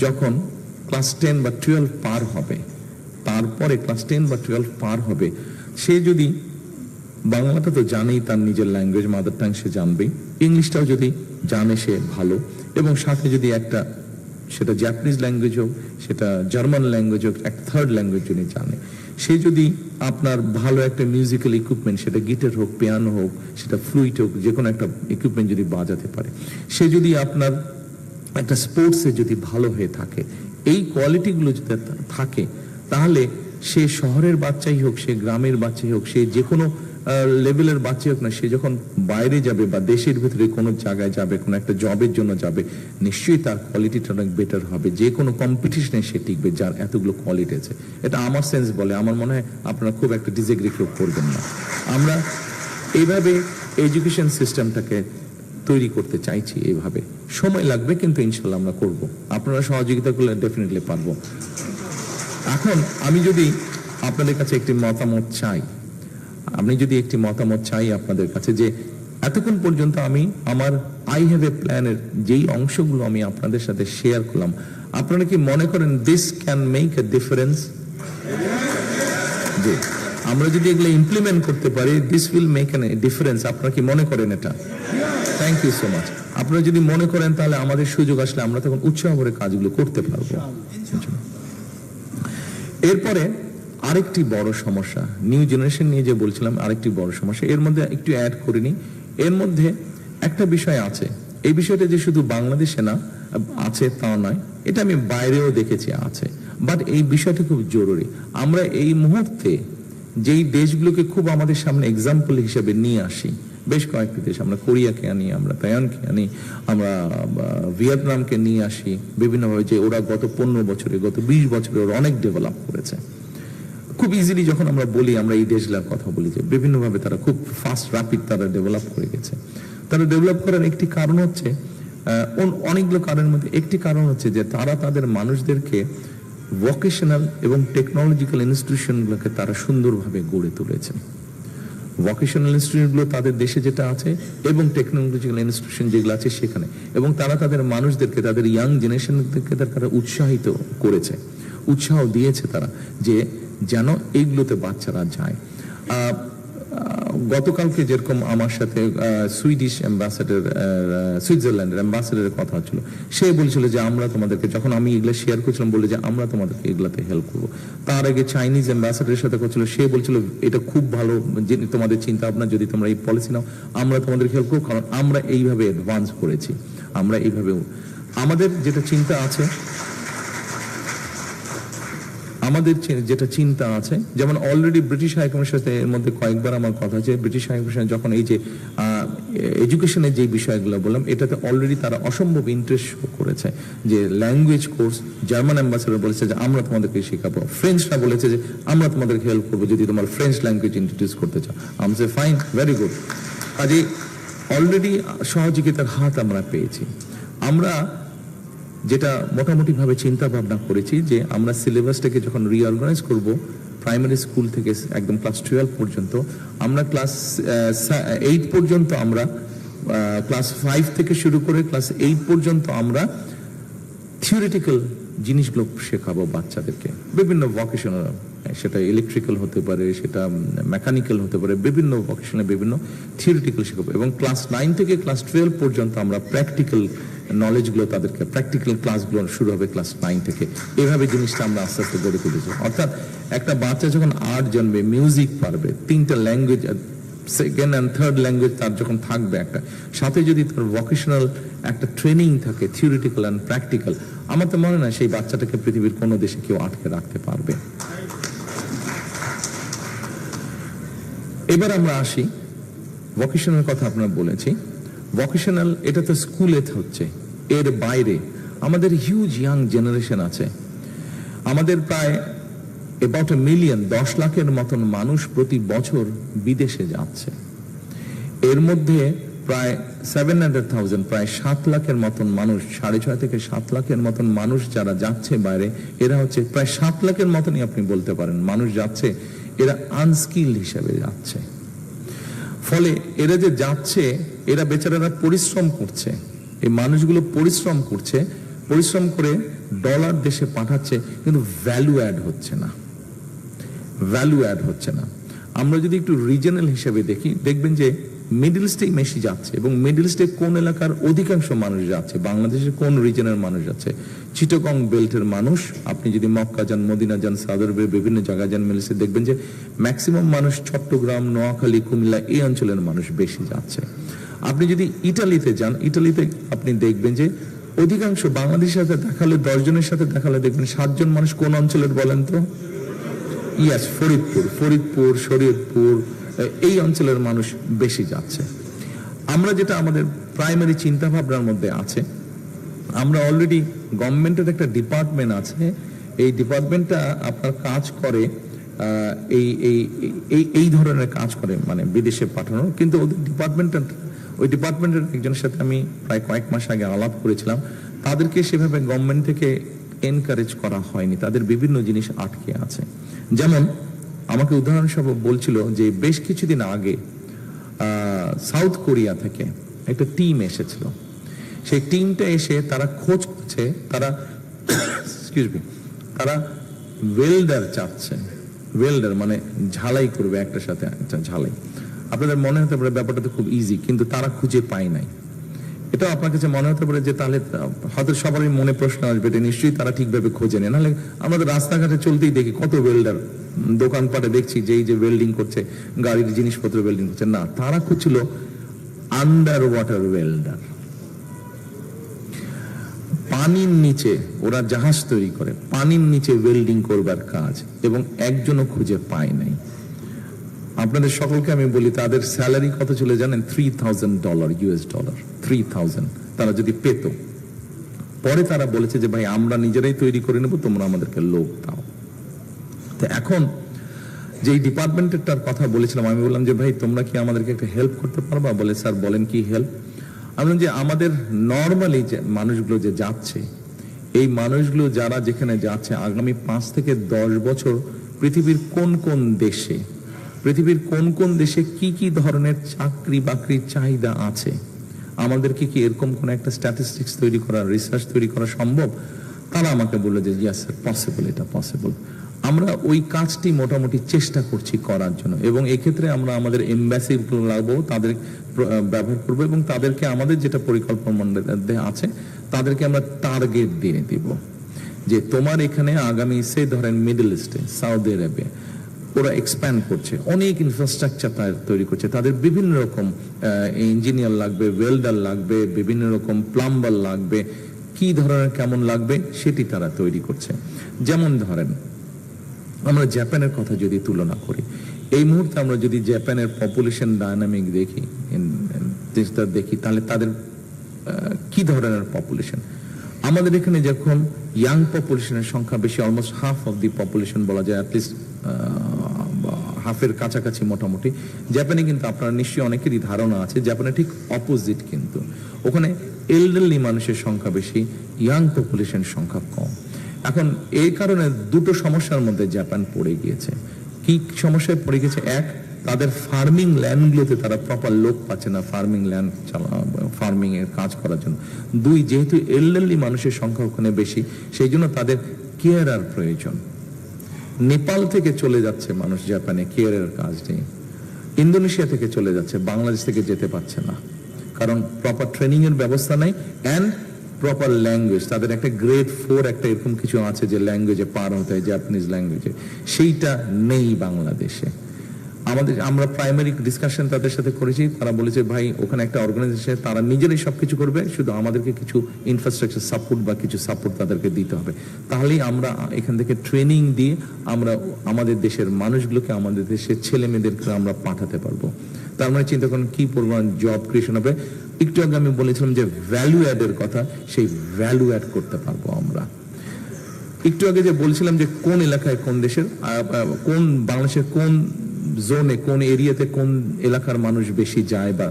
যখন ক্লাস 10 বা 12 পার হবে, তারপরে ক্লাস 10 বা 12 পার হবে, সে যদি বাংলাটা তো জানেই, তার নিজের ল্যাঙ্গুয়েজ মাদার টাং সে জানবেই, ইংলিশটাও যদি জানে সে ভালো, এবং সাথে যদি একটা, সেটা জাপানিজ ল্যাঙ্গুয়েজ হোক, সেটা জার্মান ল্যাঙ্গুয়েজ হোক, এক থার্ড ল্যাঙ্গুয়েজ যদি জানে, সে যদি আপনার ভালো একটা মিউজিক্যাল ইকুইপমেন্ট, সেটা গিটার হোক, পিয়ানো হোক, সেটা ফ্লুইট হোক, যে কোনো একটা ইকুইপমেন্ট যদি বাজাতে পারে, সে যদি আপনার একটা স্পোর্টসে যদি ভালো হয়ে থাকে, এই কোয়ালিটিগুলো যদি থাকে, তাহলে সে শহরের বাচ্চাই হোক, সে গ্রামের বাচ্চাই হোক, সে যে কোনো লেভেলের বাচ্চা হোক না, সে যখন বাইরে যাবে বা দেশের ভিতরে কোনো জায়গায় যাবে, কোনো একটা জবের জন্য যাবে, নিশ্চয়ই তার কোয়ালিটিটা অনেক বেটার হবে, যে কোনো কম্পিটিশনে সে টিকবে যার এতগুলো কোয়ালিটি আছে। এটা আমার সেন্স বলে, আমার মনে হয় আপনারা খুব একটা ডিসএগ্রি করবেন না। আমরা এইভাবে এডুকেশন সিস্টেমটাকে তৈরি করতে চাইছি, এইভাবে সময় লাগবে, কিন্তু ইনশাল্লাহ আমরা করব। আপনারা সহযোগিতা করলে ডেফিনেটলি পারবো। এখন আমি যদি আপনাদের কাছে একটি মতামত চাই, আপনাদের কাছে, যে এতক্ষণ পর্যন্ত আমি আমার আই হ্যাভ এ প্ল্যানের যেই অংশগুলো আমি আপনাদের সাথে শেয়ার করলাম, আপনারা কি মনে করেন this can make a difference? যে আমরা যদি এগুলো ইমপ্লিমেন্ট করতে পারি, this will make a difference, আপনারা কি মনে করেন এটা? Thank you so much. আপনারা যদি মনে করেন, তাহলে আমাদের সুযোগ আসলে আমরা তখন উৎসাহ করে কাজগুলো করতে পারবো। এরপরে আরেকটি বড় সমস্যা, নিউ জেনারেশন নিয়ে যে বলছিলাম, আরেকটি বড় সমস্যা, এর মধ্যে একটু অ্যাড করিনি, এর মধ্যে একটা বিষয় আছে, এই বিষয়টা যে শুধু বাংলাদেশে না আছে তা নয়, এটা আমি বাইরেও দেখেছি আছে, বাট এই বিষয়টা খুব জরুরি। আমরা এই মুহূর্তে যেই দেশগুলোকে খুব আমাদের সামনে এক্সাম্পল হিসেবে নিয়ে আসি, বেশ কয়েকটি দেশ, আমরা কোরিয়াকে আনি, আমরা তাইওয়ানকে আনি, আমরা ভিয়েতনামকে নিয়ে আসি বিভিন্নভাবে, যে ওরা গত 15 বছরে, গত 20 বছরে ওরা অনেক ডেভেলপ করেছে। খুব ইজিলি যখন আমরা বলি, আমরা এই দেশগুলোর কথা বলি, যে বিভিন্নভাবে তারা খুব ফাস্ট র্যাপিড তারা ডেভেলপ করে গেছে। তারা ডেভেলপ করার একটি কারণ হচ্ছে, অনেকগুলো কারণের মধ্যে একটি কারণ হচ্ছে যে তারা তাদের মানুষদেরকে ভোকেশনাল এবং টেকনোলজিক্যাল ইনস্টিটিউশনগুলোকে তারা সুন্দরভাবে গড়ে তুলেছে। ভোকেশনাল ইনস্টিটিউটগুলো তাদের দেশে যেটা আছে, এবং টেকনোলজিক্যাল ইনস্টিটিউশন যেগুলো আছে সেখানে, এবং তারা তাদের মানুষদেরকে, তাদের ইয়াং জেনারেশনকে তারা উৎসাহিত করেছে, উৎসাহ দিয়েছে তারা, যে যেন এইগুলোতে বাচ্চারা যায়। গতকালকে যেরকম আমার সাথে সুইডিশ অ্যাম্বাসেডার, সুইজারল্যান্ডের অ্যাম্বাসেডারের কথা হচ্ছিল, সে বলছিল যে আমরা তোমাদেরকে, যখন আমি এগুলো শেয়ার করছিলাম, বলে যে আমরা তোমাদেরকে এগুলাতে হেল্প করবো। তার আগে চাইনিজ অ্যাম্বাসেডারের সাথে করছিল, সে বলছিল এটা খুব ভালো তোমাদের চিন্তা ভাবনা, যদি তোমরা এই পলিসি নাও, আমরা তোমাদেরকে হেল্প করবো, কারণ আমরা এইভাবে অ্যাডভান্স করেছি, আমরা এইভাবে। আমাদের যেটা চিন্তা আছে, যেমন অলরেডি ব্রিটিশ হাইকমিশনের সাথে এর মধ্যে কয়েকবার আমার কথা আছে, ব্রিটিশ হাইকমিশন যখন এই যে এডুকেশনের যে বিষয়গুলো বললাম, এটাতে অলরেডি তারা অসম্ভব ইন্টারেস্ট শো করেছে, যে ল্যাঙ্গুয়েজ কোর্স, জার্মান অ্যাম্বাসেডর বলেছে যে আমরা তোমাদেরকে শেখাবো, ফ্রেঞ্চরা বলেছে যে আমরা তোমাদেরকে হেল্প করবো যদি তোমার ফ্রেঞ্চ ল্যাঙ্গুয়েজ ইন্ট্রোডিউস করতে চাও। আমি সে ফাইন, ভেরি গুড। কাজে অলরেডি সহযোগিতার হাত আমরা পেয়েছি। আমরা যেটা মোটামুটি ভাবে চিন্তা ভাবনা করেছি, যে আমরা সিলেবাসটাকে যখন রিঅর্গানাইজ করব, প্রাইমারি স্কুল থেকে একদম ক্লাস 12 পর্যন্ত, আমরা ক্লাস 8 পর্যন্ত, আমরা ক্লাস 5 থেকে শুরু করে ক্লাস 8 পর্যন্ত আমরা থিওরিটিক্যাল জিনিসগুলো শেখাবো বাচ্চাদেরকে, বিভিন্ন ভোকেশনাল, সেটা ইলেকট্রিক্যাল হতে পারে, সেটা মেকানিক্যাল হতে পারে, বিভিন্ন ভোকেশনাল বিভিন্ন থিওরিটিক্যাল শেখাবো, এবং ক্লাস 9 থেকে ক্লাস 12 পর্যন্ত আমরা প্র্যাকটিক্যাল নলেজগুলো, তাদেরকে প্র্যাকটিক্যাল ক্লাসগুলো শুরু হবে ক্লাস 9 থেকে। এভাবে জিনিসটা আমরা আস্তে আস্তে গড়ে তুলেছি। অর্থাৎ একটা বাচ্চা যখন 8 জন্মে, মিউজিক পারবে, 3টা language, second and third language তার যখন থাকবে, একটা সাথে যদি তার ভোকেশনাল একটা ট্রেনিং থাকে, থিওরিটিক্যাল অ্যান্ড প্র্যাকটিক্যাল, আমার তো মনে হয় সেই বাচ্চাটাকে পৃথিবীর কোনো দেশে কেউ আটকে রাখতে পারবে। এবার আমরা আসি, ভোকেশনাল কথা আপনারা বলেছি, ভোকেশনাল এটা তো স্কুলে হচ্ছে, এর বাইরে আমাদের হিউজ ইয়াং জেনারেশন আছে। আমাদের প্রায় অ্যাবাউট 1 মিলিয়ন, 10 লাখের মতন মানুষ প্রতি বছর বিদেশে যাচ্ছে। এর মধ্যে প্রায় 700,000, প্রায় 7 লাখের মতন মানুষ, 6.5 থেকে 7 লাখের মতন মানুষ যারা যাচ্ছে বাইরে, এরা হচ্ছে প্রায় 7 লাখের মতনই আপনি বলতে পারেন মানুষ যাচ্ছে, এরা আনস্কিল্ড হিসেবে যাচ্ছে। ফলে এরা যে যাচ্ছে, এরা বেচারারা পরিশ্রম করছে, এই মানুষগুলো পরিশ্রম করছে, পরিশ্রম করে ডলার দেশে পাঠাচ্ছে, কিন্তু ভ্যালু অ্যাড হচ্ছে না, ভ্যালু অ্যাড হচ্ছে না। আমরা যদি একটু রিজনাল হিসেবে দেখি, দেখবেন যে মিডল ইস্টে বেশি যাচ্ছে, এবং মিডল ইস্টে কোন এলাকার অধিকাংশ মানুষ যাচ্ছে, বাংলাদেশের কোন রিজনের মানুষ যাচ্ছে? চিটাগং বেল্টের মানুষ। আপনি যদি মক্কা যান, মদিনা যান, সাউদি আরবে বিভিন্ন জায়গায় যান, মিডল ইস্টে দেখবেন যে ম্যাক্সিমাম মানুষ চট্টগ্রাম, নোয়াখালী, কুমিল্লা এই অঞ্চলের মানুষ বেশি যাচ্ছে। আপনি যদি ইটালিতে যান, ইটালিতে আপনি দেখবেন যে অধিকাংশ বাংলাদেশের সাথে দেখালে, 10 জনের সাথে দেখালে দেখবেন 7 জন মানুষ কোন অঞ্চলের বলেন তো? ইয়াস, ফরিদপুর, শরীয়তপুর এই অঞ্চলের মানুষ বেশি যাচ্ছে। আমরা যেটা আমাদের প্রাইমারি চিন্তা ভাবনার মধ্যে আছে, আমরা অলরেডি গভর্নমেন্টের একটা ডিপার্টমেন্ট আছে, এই ডিপার্টমেন্টটা আপনার কাজ করে এই ধরনের কাজ করে, মানে বিদেশে পাঠানো। কিন্তু ওই ডিপার্টমেন্টের একজনের সাথে আমি প্রায় কয়েক মাস আগে আলাপ করেছিলাম, তাদেরকে সেভাবে গভর্নমেন্ট থেকে এনকারেজ করা হয়নি, তাদের বিভিন্ন জিনিস আটকে আছে। যেমন আমাকে উদাহরণস্বরূপ বলছিল যে বেশ কিছুদিন আগে সাউথ কোরিয়া থেকে একটা টিম এসেছিল। সেই টিমটা এসে তারা খোঁজ করছে, তারা ওয়েল্ডার চাচ্ছে। ওয়েল্ডার মানে ঝালাই করবে, একটার সাথে একটা ঝালাই। আপনাদের মনে হতে পারে ব্যাপারটা তো খুব ইজি, কিন্তু তারা খুঁজে পায় নাই। এটা আপনার কাছে মনে হতে পারে যে তাহলে হয়তো সবারই মনে প্রশ্ন আসবে, এটা নিশ্চয়ই তারা ঠিকভাবে খোঁজে নেয়। নাহলে আমাদের রাস্তাঘাটে চলতেই দেখি কত ওয়েল্ডার, দোকানপাটে দেখছি যে এই যে ওয়েল্ডিং করছে, গাড়ির জিনিসপত্র ওয়েল্ডিং করছে। না, তারা খুঁজছিল আন্ডার ওয়াটার ওয়েল্ডার। পানির নিচে ওরা জাহাজ তৈরি করে, পানির নিচে ওয়েল্ডিং করবার কাজ, এবং একজনও খুঁজে পায় নাই। আপনাদের সকলকে আমি বলি, তাদের স্যালারি কত ছিল জানেন? $3,000 US ডলার, 3,000 তারা যদি পেত। পরে তারা বলেছে যে ভাই আমরা নিজেরাই তৈরি করে নেব, তোমরা আমাদেরকে লোক দাও। তো এখন যে ডিপার্টমেন্টের কথা বলেছিলাম, আমি বললাম যে ভাই তোমরা কি আমাদেরকে একটা হেল্প করতে পারবা? বলে স্যার বলেন কি হেল্প? আমি বললাম যে আমাদের নর্মালি যে মানুষগুলো যে যাচ্ছে, এই মানুষগুলো যারা যেখানে যাচ্ছে, আগামী 5 থেকে 10 বছর পৃথিবীর কোন কোন দেশে কি কি ধরনের চাকরি বাকরির চাহিদা আছে, আমাদেরকে কি এরকম কোন একটা স্ট্যাটিস্টিক্স তৈরি করা, রিসার্চ তৈরি করা সম্ভব? তারা আমাকে বললো যে ইয়েস স্যার, পসিবল, এটা পসিবল। আমরা ওই কাজটি মোটামুটি চেষ্টা করছি করার জন্য, এবং এক্ষেত্রে আমরা আমাদের এমবাসি লাগবো, তাদের ব্যবহার করবো, এবং তাদেরকে আমাদের যেটা পরিকল্পনা আছে তাদেরকে আমরা টার্গেট দিয়ে দিব যে তোমার এখানে আগামী, সে ধরেন মিডল ইস্টে, সৌদি আরবে ওরা এক্সপ্যান্ড করছে, অনেক ইনফ্রাস্ট্রাকচার তৈরি করছে, তাদের বিভিন্ন রকম ইঞ্জিনিয়ার লাগবে, ওয়েল্ডার লাগবে, বিভিন্ন রকম প্লাম্বার লাগবে, কি ধরনের কেমন লাগবে সেটি তারা তৈরি করছে। যেমন ধরেন আমরা জাপানের কথা যদি তুলনা করি, এই মুহূর্তে আমরা যদি জাপানের পপুলেশন ডায়নামিক দেখি, তাহলে তাদের কি ধরনের পপুলেশন। আমাদের এখানে যখন ইয়াং পপুলেশনের সংখ্যা বেশি, almost half of the population বলা যায়, অ্যাটলিস্ট হাফের কাছাকাছি মোটামুটি। জাপানে কিন্তু আপনারা নিশ্চয়ই অনেকেরই ধারণা আছে, জাপানে ঠিক অপোজিট, কিন্তু ওখানে এল্ডারলি মানুষের সংখ্যা বেশি, ইয়াং পপুলেশন সংখ্যা কম। এখন এই কারণে দুটো সমস্যার মধ্যে জাপান পড়ে গিয়েছে। কি সমস্যায় পড়ে গেছে? এক, তাদের ফার্মিং ল্যান্ডগুলোতে তারা প্রপার লোক পাচ্ছে না ফার্মিং ল্যান্ড, ফার্মিং এর কাজ করার জন্য। দুই, যেহেতু এল্ডারলি মানুষের সংখ্যা ওখানে বেশি, সেই জন্য তাদের কেয়ারার প্রয়োজন। নেপাল থেকে চলে যাচ্ছে মানুষ জাপানে কেয়ারের কাজ নেই, ইন্দোনেশিয়া থেকে চলে যাচ্ছে, বাংলাদেশ থেকে যেতে পারছে না, কারণ প্রপার ট্রেনিং এর ব্যবস্থা নাই, অ্যান্ড প্রপার ল্যাঙ্গুয়েজ, তাদের একটা গ্রেড 4 একটা এরকম কিছু আছে যে ল্যাঙ্গুয়েজে পার হতে হয়, জাপানিজ ল্যাঙ্গুয়েজে, সেইটা নেই বাংলাদেশে। আমরা প্রাইমারি ডিসকাশন তাদের সাথে করেছি, তারা বলেছে ভাই ওখানে একটা অর্গানাইজেশন, তারা নিজেরাই সবকিছু করবে, শুধু আমাদেরকে কিছু ইনফ্রাস্ট্রাকচার সাপোর্ট বা কিছু সাপোর্ট তাদেরকে দিতে হবে, তাহলেই আমরা এখান থেকে ট্রেনিং দিয়ে আমরা আমাদের দেশের মানুষগুলোকে, আমাদের দেশের ছেলে মেয়েদেরকে আমরা পাঠাতে পারবো। তার মানে চিন্তা করেন কি পরিমাণ জব ক্রিয়েশন হবে। একটু আগে আমি বলেছিলাম যে ভ্যালু অ্যাডের কথা, সেই ভ্যালু অ্যাড করতে পারবো আমরা। একটু আগে যে বলছিলাম যে কোন এলাকায় কোন দেশের কোন বাংলাদেশের কোন জোনে কোন এরিয়াতে কোন এলাকার মানুষ বেশি যায়, বা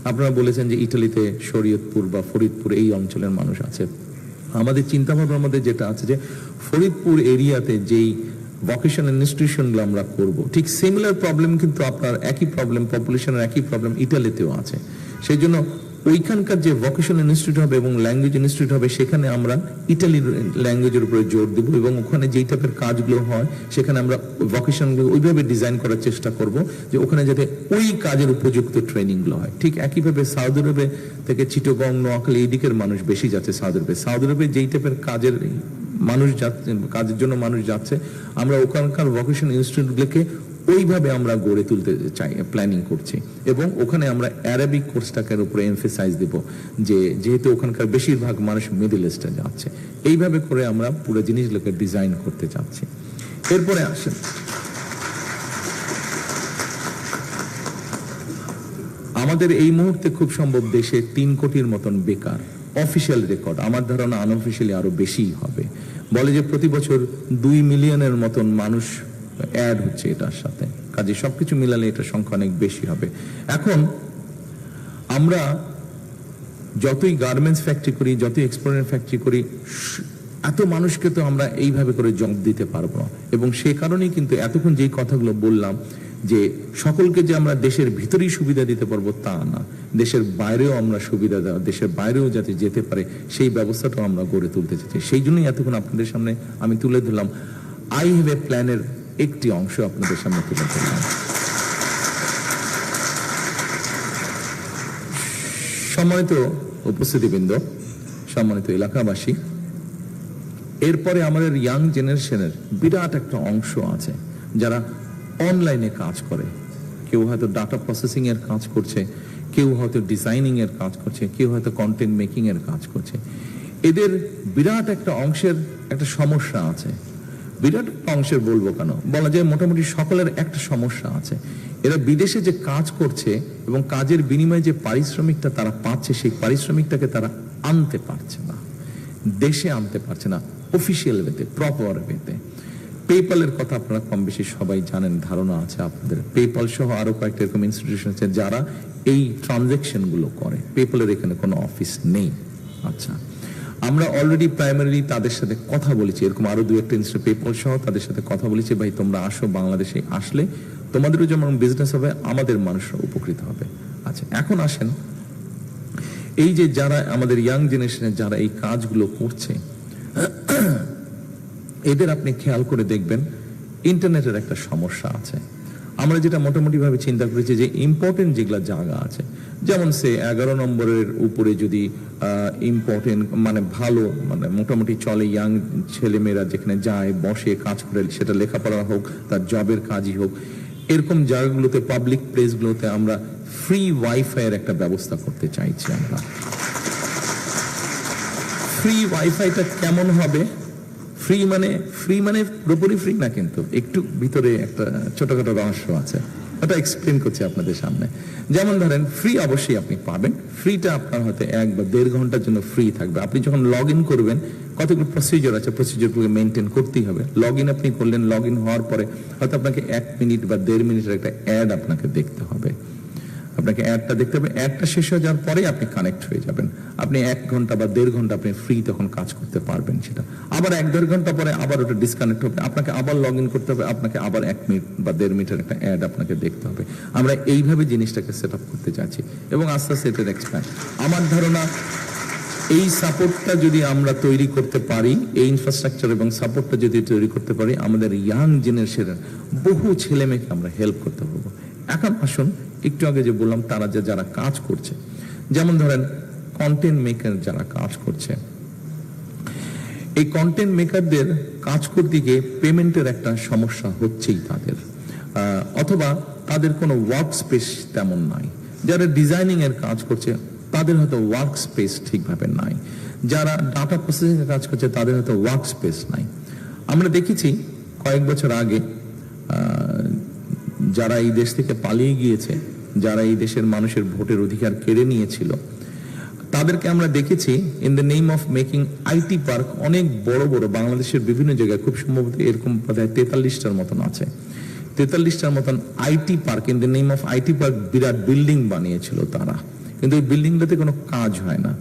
আপনারা বলেছেন যে ইটালিতে শরীয়তপুর বা ফরিদপুর এই অঞ্চলের মানুষ আছে। আমাদের চিন্তা ভাবনার মধ্যে যেটা আছে যে ফরিদপুর এরিয়াতে যেই ভোকেশনাল ইনস্টিটিউশনগুলো আমরা করব, ঠিক সিমিলার প্রবলেম কিন্তু আপনার একই প্রবলেম, পপুলেশনের একই প্রবলেম ইটালিতেও আছে। সেই জন্য ওইখানকার যে ভোকেশনাল ইনস্টিটিউট হবে এবং ল্যাঙ্গুয়েজ ইনস্টিটিউট হবে, সেখানে আমরা ইটালির ল্যাঙ্গুয়েজের উপরে জোর দেব এবং ওখানে যেই টাইপের কাজগুলো হয় সেখানে আমরা ভোকেশনগুলো ওইভাবে ডিজাইন করার চেষ্টা করব যে ওখানে যাতে ওই কাজের উপযুক্ত ট্রেনিংগুলো হয়। ঠিক একইভাবে সৌদি আরবে থেকে চিটাগং, নোয়াখালী এই দিকের মানুষ বেশি যাচ্ছে সৌদি আরবে। সৌদি আরবে যেই টাইপের কাজের মানুষ যাচ্ছে, কাজের জন্য মানুষ যাচ্ছে, আমরা ওখানকার ভোকেশনাল ইনস্টিটিউটগুলোকে ওইভাবে আমরা গড়ে তুলতে চাই, প্ল্যানিং করছি। এবং ওখানে আমরা অ্যারাবিক কোর্সটাকে উপরে এমফেসাইজ দেব, যে যেহেতু ওখানকার বেশিরভাগ মানুষ মিডল ইস্টে যাচ্ছে, এইভাবে করে আমরা পুরো জিনিসগুলোকে ডিজাইন করতে চাচ্ছি। এরপরে আসেন, আমাদের এই মুহূর্তে খুব সম্ভব দেশে 3 কোটির মতন বেকার, অফিসিয়াল রেকর্ড, আমার ধারণা আনঅফিসিয়ালি আরো বেশি হবে। বলে যে প্রতি বছর 2 মিলিয়নের মতন মানুষ অ্যাড হচ্ছে এটার সাথে, কাজে সবকিছু মিলালে এটা সংখ্যা অনেক বেশি হবে। এখন আমরা যতই গার্মেন্টস ফ্যাক্টরি করি, যতই এক্সপোর্টের ফ্যাক্টরি করি, এত মানুষকে তো আমরা এইভাবে করে জব দিতে পারবো না। এবং সে কারণেই কিন্তু এতক্ষণ যেই কথাগুলো বললাম যে সকলকে যে আমরা দেশের ভিতরেই সুবিধা দিতে পারবো তা না, দেশের বাইরেও আমরা সুবিধা দেওয়া, দেশের বাইরেও যাতে যেতে পারে সেই ব্যবস্থাটাও আমরা গড়ে তুলতে চাইছি। সেই জন্যই এতক্ষণ আপনাদের সামনে আমি তুলে ধরলাম আই হ্যাভ এ প্ল্যানের একটি অংশ আপনাদের সামনে তুলে ধরলাম। সম্মানিত উপস্থিতিবৃন্দ, সম্মানিত এলাকাবাসী, এরপরে আমাদের ইয়াং জেনারেশনের বিরাট একটা অংশ আছে যারা অনলাইনে কাজ করে। কেউ হয়তো ডাটা প্রসেসিং এর কাজ করছে, কেউ হয়তো ডিজাইনিং এর কাজ করছে, কেউ হয়তো কন্টেন্ট মেকিং এর কাজ করছে। এদের বিরাট একটা অংশের একটা সমস্যা আছে। বিরাট অংশের বলবো কেন, বলা যায় মোটামুটি সকলের একটা সমস্যা আছে। এরা বিদেশে যে কাজ করছে এবং কাজের বিনিময়ে যে পারিশ্রমিকটা তারা পাচ্ছে, সেই পারিশ্রমিকটাকে তারা আনতে পারছে না, দেশে আনতে পারছে না অফিসিয়াল ওয়েতে, প্রপার ওয়েতে। পেপ্যালের কথা আপনারা কম বেশি সবাই জানেন, ধারণা আছে আপনাদের। পেপ্যাল সহ আরো কয়েকটা এরকম ইনস্টিটিউশন আছে যারা এই ট্রানজাকশন গুলো করে। পেপ্যালের এখানে কোনো অফিস নেই। আচ্ছা, আমরা অলরেডি প্রাইমারি তাদের সাথে কথা বলেছি, এরকম আরো 2-1টা ইনস্টিটিউট পেপ্যাল সহ তাদের সাথে কথা বলেছি, ভাই তোমরা আসো বাংলাদেশে, আসলে তোমাদেরও যেমন বিজনেস হবে, আমাদের মানুষরা উপকৃত হবে। আচ্ছা, এখন আসেন এই যে যারা আমাদের ইয়াং জেনারেশনের যারা এই কাজগুলো করছে, এদের আপনি খেয়াল করে দেখবেন ইন্টারনেটের একটা সমস্যা আছে। আমরা যেটা মোটামুটি ভাবে চিন্তা করেছি যে ইম্পর্টেন্ট যেগুলো জায়গা আছে, যেমন সে 11 নম্বরের উপরে যদি ইম্পর্টেন্ট মানে ভালো মানে মোটামুটি চলে, ইয়াং ছেলেমেয়েরা যেখানে যায় বসে কাজ করে, সেটা লেখাপড়া হোক, তার জবের কাজই হোক, এরকম জায়গাগুলোতে পাবলিক প্লেসগুলোতে আমরা ফ্রি ওয়াইফাই এর একটা ব্যবস্থা করতে চাইছি। আমরা ফ্রি ওয়াইফাইটা কেমন হবে? ফ্রি মানে পুরোপুরি ফ্রি না, কিন্তু একটু ভিতরে একটা ছোটখাটো রহস্য আছে, ওটা এক্সপ্লেন করছি আপনাদের সামনে। যেমন ধরেন ফ্রি অবশ্যই আপনি পাবেন, ফ্রিটা আপনার হয়তো 1 বা 1.5 ঘন্টার জন্য ফ্রি থাকবে। আপনি যখন লগ ইন করবেন কতগুলো প্রসিজার আছে, প্রসিজারগুলো মেনটেন করতেই হবে। লগ ইন আপনি করলেন, লগ ইন হওয়ার পরে হয়তো আপনাকে 1 মিনিট বা 1.5 মিনিটের একটা অ্যাড আপনাকে দেখতে হবে। আপনাকে অ্যাডটা দেখতে হবে, অ্যাডটা শেষ হয়ে যাওয়ার পরে আপনি কানেক্ট হয়ে যাবেন। আপনি 1 ঘন্টা বা 1.5 ঘন্টা আপনি ফ্রি তখন কাজ করতে পারবেন। সেটা আবার 1-1.5 ঘন্টা পরে আবার ওটা ডিসকানেক্ট হবে, আপনাকে আবার লগ ইন করতে হবে, আপনাকে আবার 1 মিনিট বা 1.5 মিনিটের একটা অ্যাড আপনাকে দেখতে হবে। আমরা এইভাবে জিনিসটাকে সেট আপ করতে চাচ্ছি এবং আস্তে আস্তে এটার এক্সপ্যান্ড। আমার ধারণা এই সাপোর্টটা যদি আমরা তৈরি করতে পারি, এই ইনফ্রাস্ট্রাকচার এবং সাপোর্টটা যদি তৈরি করতে পারি, আমাদের ইয়াং জেনারেশনের বহু ছেলে মেয়েকে আমরা হেল্প করতে পারবো। এখন আসুন, একটু আগে যে বললাম তারা যারা কাজ করছে, যেমন ধরেন কন্টেন্ট মেকার যারা কাজ করছে, এই কন্টেন্ট মেকারদের কাজ করতে গিয়ে পেমেন্টের একটা সমস্যা হচ্ছেই তাদের, অথবা তাদের কোনো ওয়ার্ক স্পেস তেমন নাই। যারা ডিজাইনিং এর কাজ করছে তাদের হয়তো ওয়ার্ক স্পেস ঠিকভাবে নাই, যারা ডাটা প্রসেসিং এর কাজ করছে তাদের হয়তো ওয়ার্ক স্পেস নাই। আমরা দেখেছি কয়েক বছর আগে যারা এই দেশ থেকে পালিয়ে গিয়েছে যারা এই দেশের মানুষের ভোটের অধিকার কেড়ে নিয়েছিল, তাদেরকে আমরা দেখেছি in the name of making IT park অনেক বড় বড় বাংলাদেশের বিভিন্ন জায়গায়, খুব সম্ভবত এরকম প্রায় 43টার মতন আছে, 43টার মতন IT park, in the name of IT park Virat building বানিয়েছিল তারা, কিন্তু এই বিল্ডিংটাতে কোনো কাজ হয় না,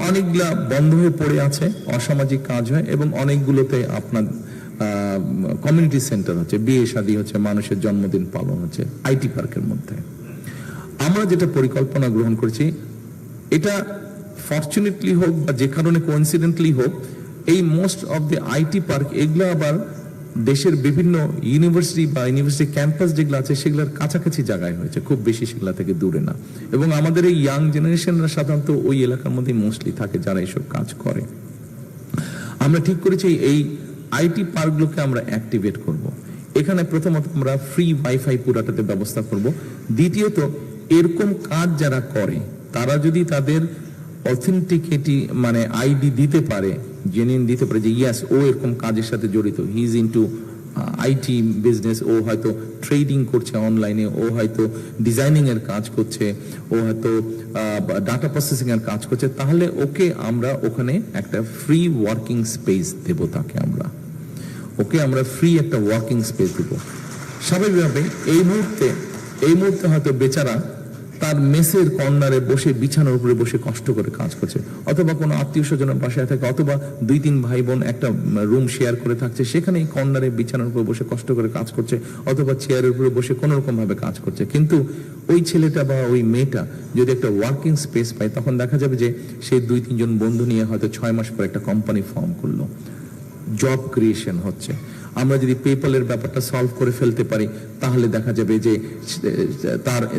অনেকগুলা বন্ধ হয়ে পড়ে আছে, অসামাজিক কাজ হয়, এবং অনেকগুলোতে আপনার কমিউনিটি সেন্টার হচ্ছে, বিয়ে শাদী হচ্ছে, মানুষের জন্মদিন পালন হচ্ছে আইটি পার্কের মধ্যে। আমরা যেটা পরিকল্পনা গ্রহণ করেছি, এটা ফরচুনেটলি হোক বা যে কারণে কোইন্সিডেন্টলি হোক, এই most of the IT park এগুলো আবার দেশের বিভিন্ন ইউনিভার্সিটি বা ইউনিভার্সিটি ক্যাম্পাস যেগুলো আছে সেগুলোর কাছাকাছি জায়গায় হয়েছে, খুব বেশি সেগুলা থেকে দূরে না। এবং আমাদের এই ইয়াং জেনারেশনরা সাধারণত ওই এলাকার মধ্যে মোস্টলি থাকে যারা এইসব কাজ করে। আমরা ঠিক করেছি এই আইটি পার্কগুলোকে আমরা অ্যাক্টিভেট করব। এখানে প্রথমত আমরা ফ্রি ওয়াইফাই পুরাটাতে ব্যবস্থা করব। দ্বিতীয়ত, এরকম কাজ যারা করে তারা যদি তাদের অথেন্টিকেটি মানে আইডি দিতে পারে, জেনুইন দিতে পারে যে ইয়াস ও এরকম কাজের সাথে জড়িত, he is into IT business, ও হয়তো ট্রেডিং করছে অনলাইনে, ও হয়তো ডিজাইনিং এর কাজ করছে, ও হয়তো ডাটা প্রসেসিং এর কাজ করছে, তাহলে ওকে আমরা ওখানে একটা ফ্রি ওয়ার্কিং স্পেস দেব, তাকে আমরা ফ্রি একটা ওয়ার্কিং স্পেস দেব। স্বাভাবিকভাবে এই মুহূর্তে হয়তো বেচারা তার মেসের কর্নারে বসে বিছানার উপরে বসে কষ্ট করে কাজ করছে, অথবা কোনো আত্মীয় স্বজনের বাসায় থাকে, অথবা 2-3 ভাই বোন একটা রুম শেয়ার করে থাকছে, সেখানে এই কর্নারে বিছানার উপরে বসে কষ্ট করে কাজ করছে, অথবা চেয়ারের উপরে বসে কোনো রকম ভাবে কাজ করছে। কিন্তু ওই ছেলেটা বা ওই মেয়েটা যদি একটা ওয়ার্কিং স্পেস পায়, তখন দেখা যাবে যে সে 2-3 জন বন্ধু নিয়ে হয়তো 6 মাস পর একটা কোম্পানি ফর্ম করলো, জব ক্রিয়েশন হচ্ছে। আমরা যদি পেপ্যালের ব্যাপারটা সলভ করে ফেলতে পারি, তাহলে দেখা যাবে যে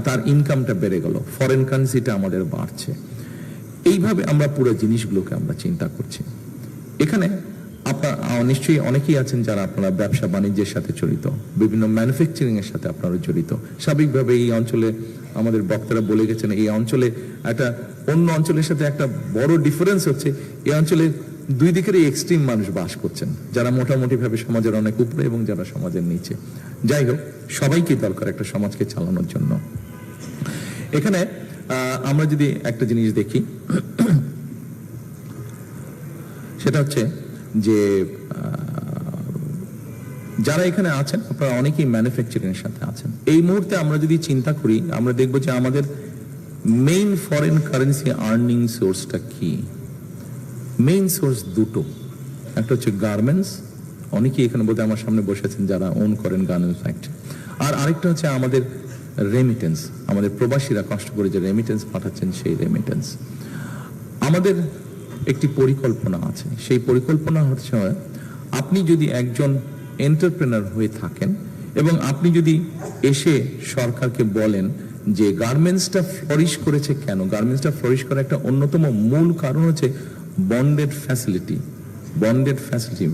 তার ইনকামটা বেড়ে গেল, ফরেন কারেন্সিটা আমাদের বাড়ছে। এইভাবে আমরা পুরো জিনিসগুলোকে আমরা চিন্তা করছি। এখানে আপনার নিশ্চয়ই অনেকেই আছেন যারা আপনারা ব্যবসা বাণিজ্যের সাথে জড়িত, বিভিন্ন ম্যানুফ্যাকচারিং এর সাথে আপনারা জড়িত। স্বাভাবিকভাবে এই অঞ্চলে আমাদের বক্তারা বলে গেছেন, এই অঞ্চলে একটা অন্য অঞ্চলের সাথে একটা বড় ডিফারেন্স হচ্ছে, এই অঞ্চলে 2 দিকেরই এক্সট্রিম মানুষ বাস করছেন, যারা মোটামুটি ভাবে সমাজের অনেক উপরে এবং যারা সমাজের নিচে। যাই হোক, সবাইকে দরকার একটা সমাজকে চালানোর জন্য। এখানে আমরা যদি একটা জিনিস দেখি, সেটা হচ্ছে যে যারা এখানে আছেন আপনারা অনেকেই ম্যানুফ্যাকচারিং এর সাথে আছেন। এই মুহূর্তে আমরা যদি চিন্তা করি, আমরা দেখবো যে আমাদের মেইন ফরেন কারেন্সি আর্নিং সোর্সটা কি। মেইন সোর্স দুটো, একটা হচ্ছে গার্মেন্টস, অনেকেই এখানে বোধহয় আমার সামনে বসে আছেন যারা ওন করেন গার্মেন্টস ফ্যাক্টরি, আর আরেকটা হচ্ছে আমাদের রেমিটেন্স, আমাদের প্রবাসীরা কষ্ট করে যে রেমিটেন্স পাঠাচ্ছেন সেই রেমিটেন্স। আমাদের একটি পরিকল্পনা আছে, সেই পরিকল্পনা হচ্ছে আপনি যদি একজন এন্টারপ্রেনার হয়ে থাকেন এবং আপনি যদি এসে সরকারকে বলেন যে গার্মেন্টসটা ফ্লোরিশ করেছে কেন, গার্মেন্টসটা ফ্লোরিশ করার একটা অন্যতম মূল কারণ হচ্ছে বন্ডেড ফ্যাসিলিটি।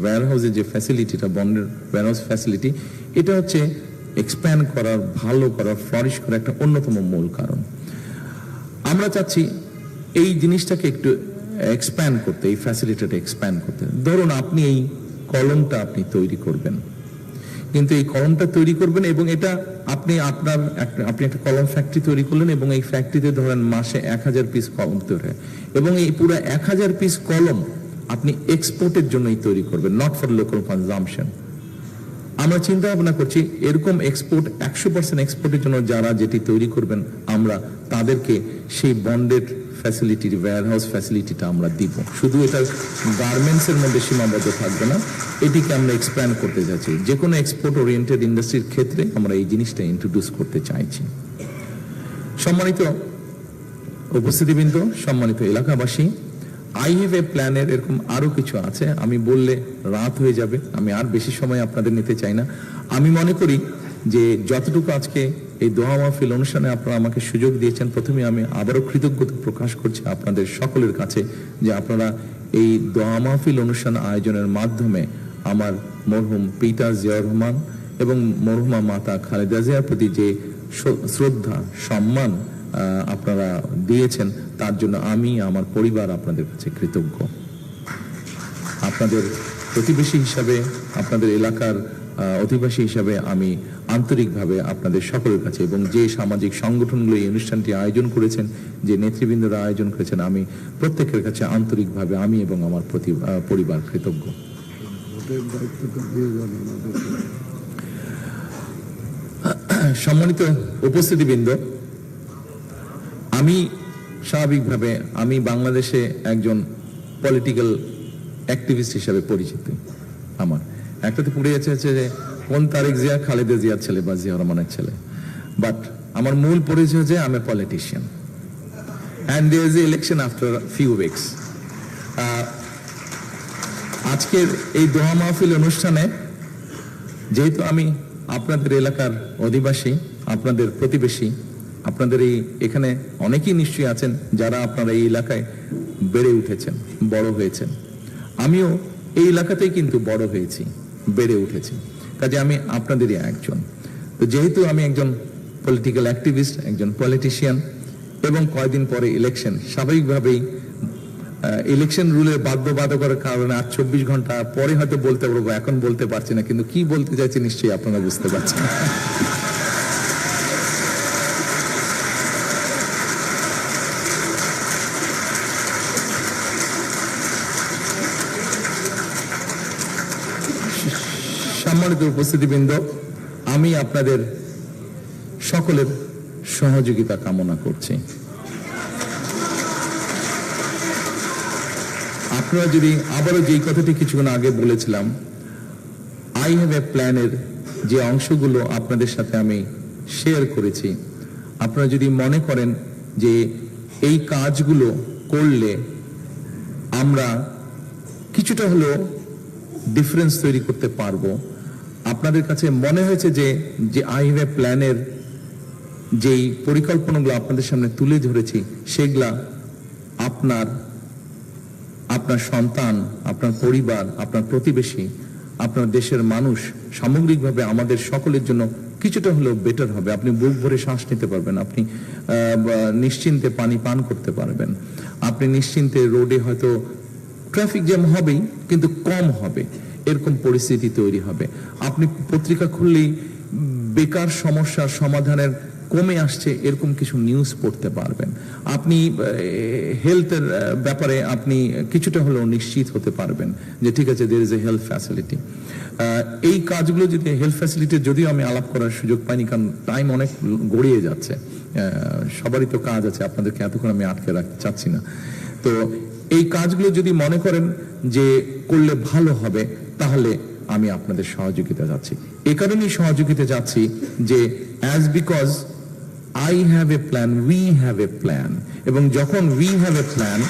ওয়্যারহাউসের যে ফ্যাসিলিটিটা, বন্ডেড ওয়্যারহাউস ফ্যাসিলিটি, এটা হচ্ছে এক্সপ্যান্ড করার, ভালো করার, ফ্লোরিশ করার একটা অন্যতম মূল কারণ। আমরা চাচ্ছি এই জিনিসটাকে একটু এক্সপ্যান্ড করতে, এই ফ্যাসিলিটিটা এক্সপ্যান্ড করতে। ধরুন আপনি এই কলমটা আপনি তৈরি করবেন, কিন্তু এই কলমটা তৈরি করবেন এবং এটা আপনি একটা কলম ফ্যাক্টরি তৈরি করলেন এবং এই ফ্যাক্টরিতে ধরেন মাসে 1000 পিস কলম তৈরি হয়, এবং এই পুরো 1000 পিস কলম আপনি এক্সপোর্টের জন্যই তৈরি করবেন, নট ফর লোকাল কনজাম্পশন। আমরা চিন্তা ভাবনা করছি এরকম এক্সপোর্ট 100% এক্সপোর্টের জন্য যারা যেটি তৈরি করবেন, আমরা তাদেরকে সেই বন্ডেড ফ্যাসিলিটি, ওয়্যারহাউস ফ্যাসিলিটিটা আমরা দিব। শুধু এটা গার্মেন্টস এর মধ্যে সীমাবদ্ধ থাকবে না, এটিকে আমরা এক্সপ্যান্ড করতে যাচ্ছি। যে কোনো এক্সপোর্ট ওরিয়েন্টেড ইন্ডাস্ট্রির ক্ষেত্রে আমরা এই জিনিসটা ইন্ট্রোডিউস করতে চাইছি। সম্মানিত উপস্থিতিবৃন্দ, সম্মানিত এলাকাবাসী, আই হ্যাভ এ প্ল্যানের এরকম আরো কিছু আছে, আমি বললে রাত হয়ে যাবে, আমি আর বেশি সময় আপনাদের নিতে চাই না। আমি মনে করি যে যতটুকু আজকে এই দোয়া মাহফিল অনুষ্ঠানে আপনারা আমাকে সুযোগ দিয়েছেন, প্রথমে আমি আবারও কৃতজ্ঞতা প্রকাশ করছি আপনাদের সকলের কাছে যে আপনারা এই দোয়া মাহফিল অনুষ্ঠান আয়োজনের মাধ্যমে আমার মরহুম পিতা জিয়াউর রহমান এবং মরহুমা মাতা খালেদা জিয়ার প্রতি যে শ্রদ্ধা, সম্মান আপনারা দিয়েছেন, তার জন্য আমি, আমার পরিবার আপনাদের কাছে কৃতজ্ঞ। আপনাদের প্রতিবেশী হিসাবে, আপনাদের এলাকার অধিবাসী হিসাবে আমি আন্তরিকভাবে আপনাদের সকলের কাছে, এবং যে সামাজিক সংগঠনগুলো এই অনুষ্ঠানটি আয়োজন করেছেন, যে নেতৃবৃন্দরা আয়োজন করেছেন, আমি প্রত্যেকের কাছে আন্তরিকভাবে আমি এবং আমার পরিবার কৃতজ্ঞ। সম্মানিত উপস্থিতিবৃন্দ, আমি স্বাভাবিকভাবে আমি বাংলাদেশে একজন পলিটিক্যাল অ্যাক্টিভিস্ট হিসাবে পরিচিত। আমার একটাতে পুড়ে যাচ্ছে যে কোন তারেক জিয়া খালেদা জিয়ার ছেলে বা জিয়া রহমানের ছেলে, বাট আমার মূল পরিচয় যে আমি politician, and there is election after few weeks. আজকের এই দোয়া মাহফিল অনুষ্ঠানে যেহেতু আমি আপনাদের এলাকার অধিবাসী, আপনাদের প্রতিবেশী, আপনাদের এখানে অনেকেই নিশ্চয়ই আছেন যারা আপনারা এই এলাকায় বেড়ে উঠেছেন, বড় হয়েছেন। আমিও এই এলাকাতেই কিন্তু বড় হয়েছি, বেড়ে উঠেছি, কাজে আমি আপনাদেরই একজন। তো যেহেতু আমি একজন পলিটিক্যাল অ্যাক্টিভিস্ট, একজন পলিটিশিয়ান, এবং কয়েকদিন পরে ইলেকশন, স্বাভাবিকভাবেই ইলেকশন রুলের বাধ্যবাধকতার কারণে আর 24 ঘন্টা পরে হয়তো বলতে পারবো, এখন বলতে পারছি না, কিন্তু কি বলতে চাইছি নিশ্চয়ই আপনারা বুঝতে পারছেন। সম্মানিত উপস্থিতিবৃন্দ, আমি আপনাদের সকলের সহযোগিতা কামনা করছি। আপনারা যদি আবারও যেই কথাটি কিছুক্ষণ আগে বলেছিলাম, আই হ্যাভ এ প্ল্যানের যে অংশগুলো আপনাদের সাথে আমি শেয়ার করেছি, আপনারা যদি মনে করেন যে এই কাজগুলো করলে আমরা কিছুটা হলেও ডিফারেন্স তৈরি করতে পারবো, আপনাদের কাছে মনে হয়েছে যে আই হ্যাভ এ প্ল্যানের যেই পরিকল্পনাগুলো আপনাদের সামনে তুলে ধরেছি সেগুলা আপনার সন্তান, আপনার পরিবার, আপনার প্রতিবেশী, আপনার দেশের মানুষ, সামগ্রিকভাবে আমাদের সকলের জন্য কিছুটা হলেও বেটার হবে। আপনি বুক ভরে শ্বাস নিতে পারবেন, আপনি নিশ্চিন্তে পানি পান করতে পারবেন, আপনি নিশ্চিন্তে রোডে হয়তো ট্রাফিক জ্যাম হবেই কিন্তু কম হবে, এরকম পরিস্থিতি তৈরি হবে। আপনি পত্রিকা খুললেই বেকার সমস্যার সমাধানের কমে আসছে এরকম কিছু নিউজ পড়তে পারবেন। আপনি হেলথের ব্যাপারে আপনি কিছুটা হলেও নিশ্চিত হতে পারবেন যে ঠিক আছে, there is a health facility. এই কাজগুলো যদি হেলথ ফ্যাসিলিটি, যদিও আমি আলাপ করার সুযোগ পাইনি কারণ টাইম অনেক গড়িয়ে যাচ্ছে, সবারই তো কাজ আছে, আপনাদেরকে এতক্ষণ আমি আটকে রাখতে চাচ্ছি না। তো এই কাজগুলো যদি মনে করেন যে করলে ভালো হবে, তাহলে আমি আপনাদের সহযোগিতা যাচ্ছি। এ কারণেই সহযোগিতা যাচ্ছি যে as because I have a plan, we have a plan, এবং যখন we have a plan,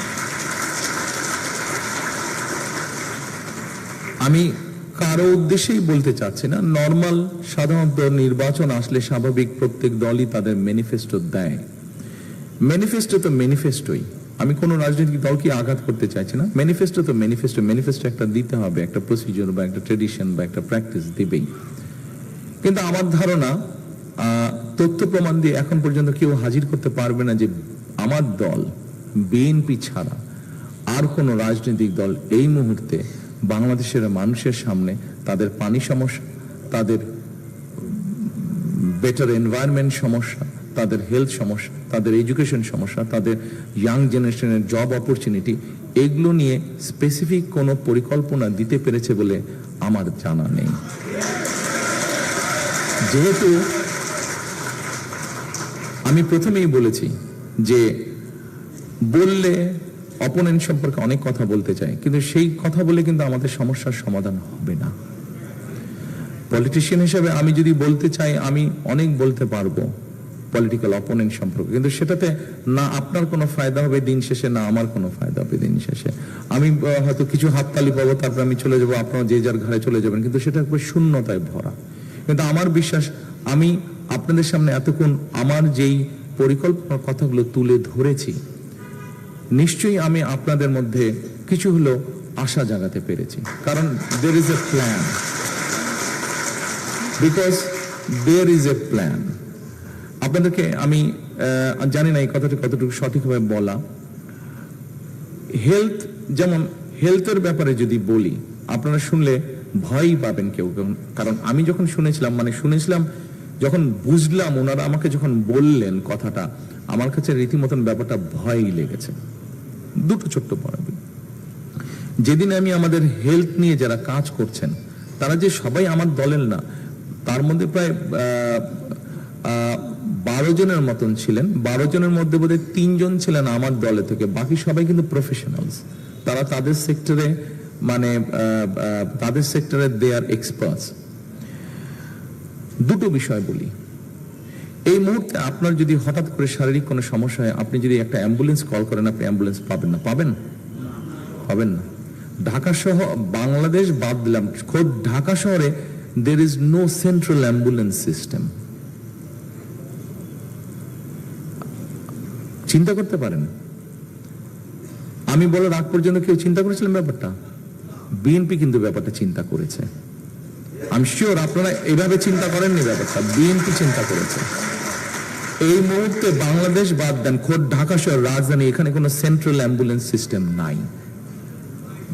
আমি কারো উদ্দেশ্যেই বলতে চাচ্ছি না, নর্মাল সাধারণত নির্বাচন আসলে স্বাভাবিক প্রত্যেক দলই তাদের ম্যানিফেস্টো দেয়। ম্যানিফেস্টো তো ম্যানিফেস্টোই, আমি কোনো রাজনৈতিক দলকে আঘাত করতে চাইছি না। ম্যানিফেস্টো তো ম্যানিফেস্টো একটা দিতে হবে, একটা প্রসিজার বা একটা ট্রেডিশন বা একটা প্র্যাকটিস দিবেই। কিন্তু আমার ধারণা তথ্য প্রমাণ দিয়ে এখন পর্যন্ত কেউ হাজির করতে পারবে না যে আমার দল বিএনপি ছাড়া আর কোন রাজনৈতিক দল এই মুহূর্তে বাংলাদেশের মানুষের সামনে তাদের পানি সমস্যা, তাদের বেটার এনভায়রনমেন্ট সমস্যা, তাদের হেলথ সমস্যা, তাদের এডুকেশন সমস্যা, তাদের ইয়াং জেনারেশনের জব অপরচুনিটি, এগুলো নিয়ে স্পেসিফিক কোনো পরিকল্পনা দিতে পেরেছে বলে আমার জানা নেই। যেহেতু আমি প্রথমেই বলেছি যে বললে অপোনেন্ট সম্পর্কে অনেক কথা বলতে চাই, কিন্তু সেই কথা বলে কিন্তু আমাদের সমস্যার সমাধান হবে না। পলিটিশিয়ান হিসেবে আমি যদি বলতে চাই, আমি অনেক বলতে পারবো পলিটিক্যাল অপোনেন্ট সম্পর্কে, কিন্তু সেটাতে না আপনার কোনো ফায়দা হবে দিন শেষে, না আমার কোনো ফায়দা হবে দিন শেষে। আমি হয়তো কিছু হাততালি পাবো, তারপর আমি চলে যাবো, আপনারা যে যার ঘরে চলে যাবেন, কিন্তু সেটা একবার শূন্যতায় ভরা। কিন্তু আমার বিশ্বাস, আমি আপনাদের সামনে এতক্ষণ আমার যেই পরিকল্পনার কথাগুলো তুলে ধরেছি, নিশ্চয়ই আমি আপনাদের মধ্যে কিছু হলেও আশা জাগাতে পেরেছি। কারণ there is a plan, because there is a plan। আপনাদেরকে আমি জানি না এই কথাটা কতটুকু সঠিকভাবে বলা। হেলথ, যেমন হেলথের ব্যাপারে যদি বলি, আপনারা শুনলে ভয়ই পাবেন কেউ, কারণ আমি যখন শুনেছিলাম যখন বুঝলাম, ওনারা আমাকে যখন বললেন কথাটা, আমার কাছে রীতিমতন ব্যাপারটা ভয়ই লেগেছে। দুটো ছোট্ট পয়েন্ট। যেদিন আমি আমাদের হেলথ নিয়ে যারা কাজ করছেন, তারা যে সবাই আমার দলের না, তার মধ্যে প্রায় 12 জনের মতন ছিলেন। 12 জনের মধ্যে বোধহয় 3 জন ছিলেন আমার দলে থেকে, বাকি সবাই কিন্তু প্রফেশনালস। তারা তাদের সেক্টরে, মানে তাদের সেক্টরে দে আর এক্সপার্টস। দুটো বিষয় বলি, এই মুহূর্তে আপনার যদি হঠাৎ করে শারীরিক কোনো সমস্যা হয়, আপনি যদি একটা অ্যাম্বুলেন্স কল করেন, আপনি অ্যাম্বুলেন্স পাবেন না? পাবেন না। ঢাকা সহ বাংলাদেশ বাদ দিলাম, খোদ ঢাকা শহরে there is no central ambulance system। চিন্তা করতে পারেন, আমি বলার আগ পর্যন্ত কেউ চিন্তা করেছিলেন ব্যাপারটা? বিএনপি কিন্তু ব্যাপারটা চিন্তা করেছে। আমি শিওর আপনারা এভাবে চিন্তা করেননি ব্যাপারটা, বিএনপি চিন্তা করেছে। এই মুহূর্তে বাংলাদেশ বাদ দেন, খোদ ঢাকা শহর রাজধানী, এখানে কোনো সেন্ট্রাল অ্যাম্বুলেন্স সিস্টেম নাই।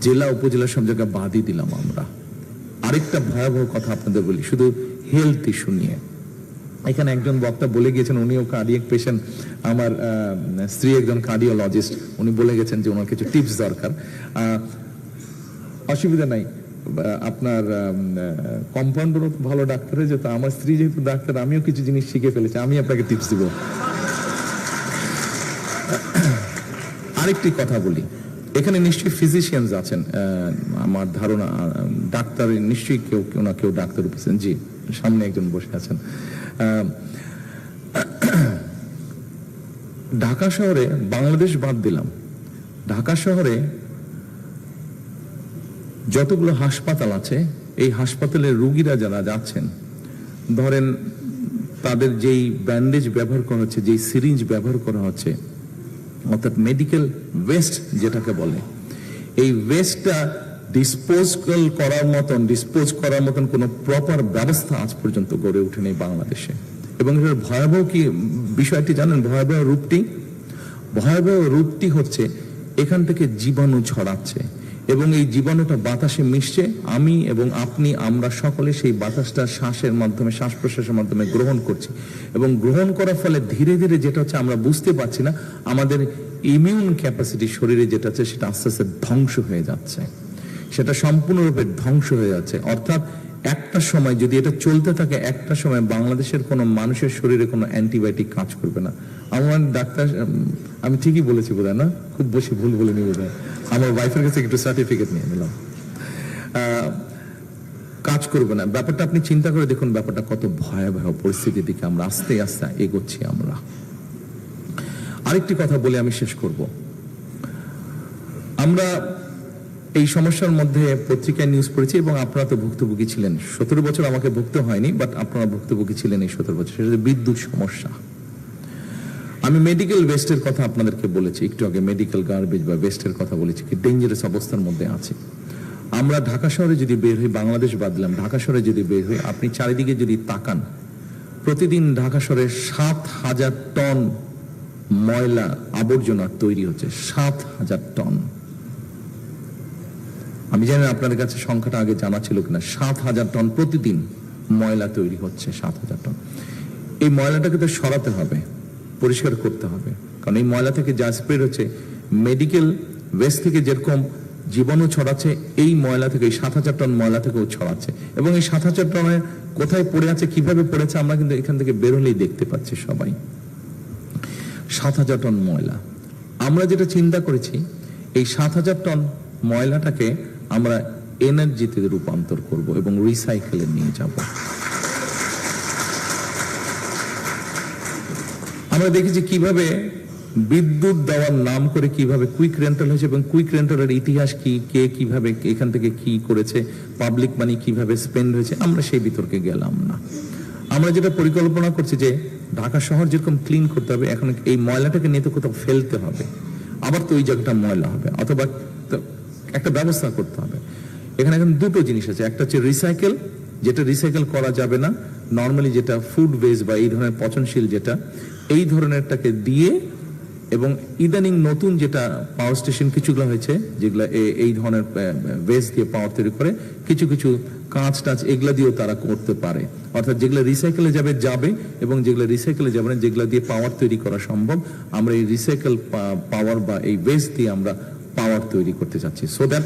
জেলা উপজেলা সব জায়গায় বাদই দিলাম আমরা। আরেকটা ভয়াবহ কথা আপনাদের বলি, শুধু হেলথ ইস্যু নিয়ে। এখানে একজন বক্তা বলে গিয়েছেন, উনিও কার্ডিয়াক পেশেন্ট, আমার স্ত্রী একজন কার্ডিওলজিস্ট, উনি বলে গেছেন যে ওনার কিছু টিপস দরকার। অসুবিধা নাই, আপনার কম্পাউন্ডারও ভালো ডাক্তার হয়ে যেত, আমার স্ত্রী যেহেতু ডাক্তার, আমিও কিছু জিনিস শিখে ফেলেছি, আমি আপনাকে টিপস দিব। আরেকটি কথা বলি, এখানে নিশ্চয়ই ফিজিশিয়ানস আছেন, আমার ধারণা ডাক্তার নিশ্চয়ই কেউ ডাক্তার উপস্থিত। জি, সামনে একজন বসে আছেন। ঢাকা শহরে, বাংলাদেশ বাদ দিলাম, ঢাকা শহরে যতগুলো হাসপাতাল আছে, এই হাসপাতালের রোগীরা যারা যাচ্ছেন, ধরেন তাদের যেই ব্যান্ডেজ ব্যবহার করা হচ্ছে, যেই সিরিঞ্জ ব্যবহার করা হচ্ছে, অর্থাৎ মেডিকেল ওয়েস্ট যেটাকে বলে, এই ওয়েস্টটা ডিসপোজ করার মতন কোনো প্রপার ব্যবস্থা আজ পর্যন্ত গড়ে ওঠেনি বাংলাদেশে। এবং এটার ভয়াবহ কি বিষয়টি জানেন? ভয়াবহ রূপটি হচ্ছে এখান থেকে জীবাণু ছড়াচ্ছে, এবং এই জীবাণুটা বাতাসে মিশছে। আমি এবং আপনি, আমরা সকলে সেই বাতাসটা শ্বাসের মাধ্যমে, শ্বাস প্রশ্বাসের মাধ্যমে গ্রহণ করছি, এবং গ্রহণ করার ফলে ধীরে ধীরে যেটা হচ্ছে, আমরা বুঝতে পারছি না, আমাদের ইমিউন ক্যাপাসিটি শরীরে যেটা আছে সেটা আস্তে আস্তে ধ্বংস হয়ে যাচ্ছে, সেটা সম্পূর্ণরূপে ধ্বংস হয়ে যাচ্ছে। অর্থাৎ একটা সময় যদি এটা চলতে থাকে, একটা সময় বাংলাদেশের কোনো মানুষের শরীরে কোনো অ্যান্টিবায়োটিক কাজ করবে না। আমার ডাক্তার, আমি ঠিকই বলেছি বোধহয় না? খুব বেশি ভুল বলিনি বোধহয়। আমার ওয়াইফের কাছে একটু সার্টিফিকেট নিয়ে নিলাম, কাজ করবে না। ব্যাপারটা আপনি চিন্তা করে দেখুন, ব্যাপারটা কত ভয়াবহ পরিস্থিতির দিকে আমরা আস্তে আস্তে এগোচ্ছি আমরা। আরেকটি কথা বলে আমি শেষ করব। আমরা এই সমস্যার মধ্যে পত্রিকায় নিউজ পড়েছি, এবং আপনারা তো ভুক্তভোগী ছিলেন। 17 বছর আমাকে ভুগতে হয়নি, বাট আপনারা ভুক্তভোগী ছিলেন এই 17 বছর। সেটা বিদ্যুৎ সমস্যা। আমি মেডিকেল ওয়েস্টের কথা আপনাদেরকে বলেছি একটু আগে, মেডিকেল গার্বেজ বা ওয়েস্টের কথা বলেছি, কি ডেঞ্জারাস অবস্থার মধ্যে আছে আমরা। ঢাকা শহরে যদি বের হই, বাংলাদেশ বাদ দিলাম, ঢাকা শহরে যদি বের হই, আপনি চারিদিকে যদি তাকান, প্রতিদিন ঢাকা শহরে 7,000 টন ময়লা আবর্জনা তৈরি হচ্ছে। 7,000 টন। আমি জানি আপনাদের কাছে সংখ্যাটা আগে জানা ছিল কিনা। 7,000 টন প্রতিদিন ময়লা তৈরি হচ্ছে। 7,000 টন। এই ময়লাটাকে তো সরাতে হবে, পরিষ্কার করতে হবে, কারণ এই ময়লা থেকে যা স্প্রেড হচ্ছে, মেডিকেল ওয়েস্ট থেকে যেরকম জীবাণু ছড়াচ্ছে, এই ময়লা থেকে, এই 7,000 টন ময়লা থেকেও ছড়াচ্ছে। এবং এই 7,000 টনে কোথায় পড়ে আছে, কিভাবে পড়েছে, আমরা কিন্তু এখান থেকে বেরোলেই দেখতে পাচ্ছি সবাই। 7,000 টন ময়লা। আমরা যেটা চিন্তা করেছি, এই 7,000 টন ময়লাটাকে আমরা এনার্জিতে রূপান্তর করব এবং রিসাইকেলে নিয়ে যাব। আমরা দেখেছি কিভাবে বিদ্যুৎ দেওয়ার নাম করে কিভাবে কুইক রেন্টাল হয়েছে, এবং কুইক রেন্টালের ইতিহাস কি, কে কিভাবে এখান থেকে কি করেছে, পাবলিক মানি কিভাবে স্পেন্ড হয়েছে, আমরা সেই বিতর্কে গেলাম না। আমরা যেটা পরিকল্পনা করছি যে ঢাকা শহর যেরকম ক্লিন করতে হবে, এখন এই ময়লাটাকে নিয়ে তো কোথাও ফেলতে হবে, আবার তো ওই জায়গাটা ময়লা হবে, অথবা একটা ব্যবস্থা করতে হবে। এখানে এখন দুটো জিনিস আছে, একটা হচ্ছে রিসাইকেল, যেটা রিসাইকেল করা যাবে না নর্মালি, যেটা ফুড ওয়েস্ট বা এই ধরনের পচনশীল, যেটা এই ধরনেরটাকে দিয়ে এবং ইদানিং নতুন যেটা পাওয়ার স্টেশন কিছুগুলো হয়েছে, যেগুলো এই ধরনের ওয়েস্ট দিয়ে পাওয়ার তৈরি করে, কিছু কিছু কাঁচ টাচ এগুলা দিয়েও তারা করতে পারে। অর্থাৎ যেগুলো রিসাইকেলে যাবে এবং যেগুলো রিসাইকেলে যাবে না, যেগুলো দিয়ে পাওয়ার তৈরি করা সম্ভব, আমরা এই রিসাইকেল পাওয়ার বা এই ওয়েস্ট দিয়ে আমরা পাওয়ার তৈরি করতে চাচ্ছি। সো দ্যাট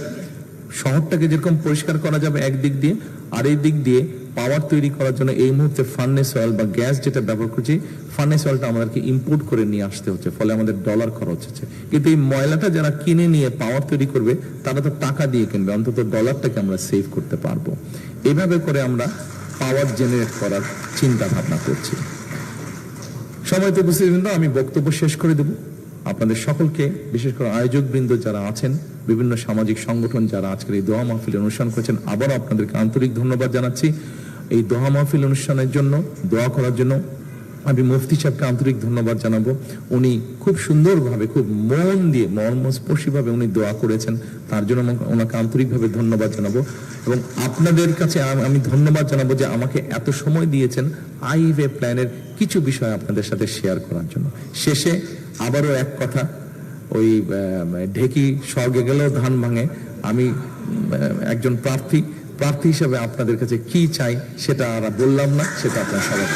শহরটাকে যেরকম পরিষ্কার করা যাবে একদিক দিয়ে, আর এই দিক দিয়ে পাওয়ার তৈরি করার জন্য এই মুহূর্তে ফার্নেস অয়েল বা গ্যাস যেটা ব্যবহার করছি, ফার্নেস অয়েলটা আমাদেরকে ইম্পোর্ট করে নিয়ে আসতে হচ্ছে, ফলে আমাদের ডলার খরচ হচ্ছে। কিন্তু এই ময়লাটা যারা কিনে নিয়ে পাওয়ার তৈরি করবে, তারা তো টাকা দিয়ে কিনবে, অন্তত ডলারটাকে আমরা সেভ করতে পারবো। এইভাবে করে আমরা পাওয়ার জেনারেট করার চিন্তা ভাবনা করছি। সময়তে উপস্থিত বৃন্দ, আমি বক্তব্য শেষ করে দেব। আপনাদের সকলকে, বিশেষ করে আয়োজক বৃন্দ যারা আছেন, বিভিন্ন সামাজিক সংগঠন যারা আজকের এই দোয়া মাহফিল অনুষ্ঠান করেছেন, আবারও আপনাদেরকে আন্তরিক ধন্যবাদ জানাচ্ছি। এই দোয়া মাহফিল অনুষ্ঠানের জন্য, দোয়া করার জন্য আমি মুফতি সাহেবকে আন্তরিক ধন্যবাদ জানাবো। উনি খুব সুন্দরভাবে, খুব মন দিয়ে, মর্মস্পর্শীভাবে উনি দোয়া করেছেন, তার জন্য ওনাকে আন্তরিকভাবে ধন্যবাদ জানাবো। এবং আপনাদের কাছে আমি ধন্যবাদ জানাবো যে আমাকে এত সময় দিয়েছেন আইওয়ে প্ল্যানের কিছু বিষয় আপনাদের সাথে শেয়ার করার জন্য। শেষে আবারও এক কথা, ওই ঢেকি স্বর্গে গেলেও ধান ভাঙে। আমি একজন প্রার্থী হিসেবে আপনাদের কাছে কি চাই সেটা আর বললাম না, সেটা আপনার সবার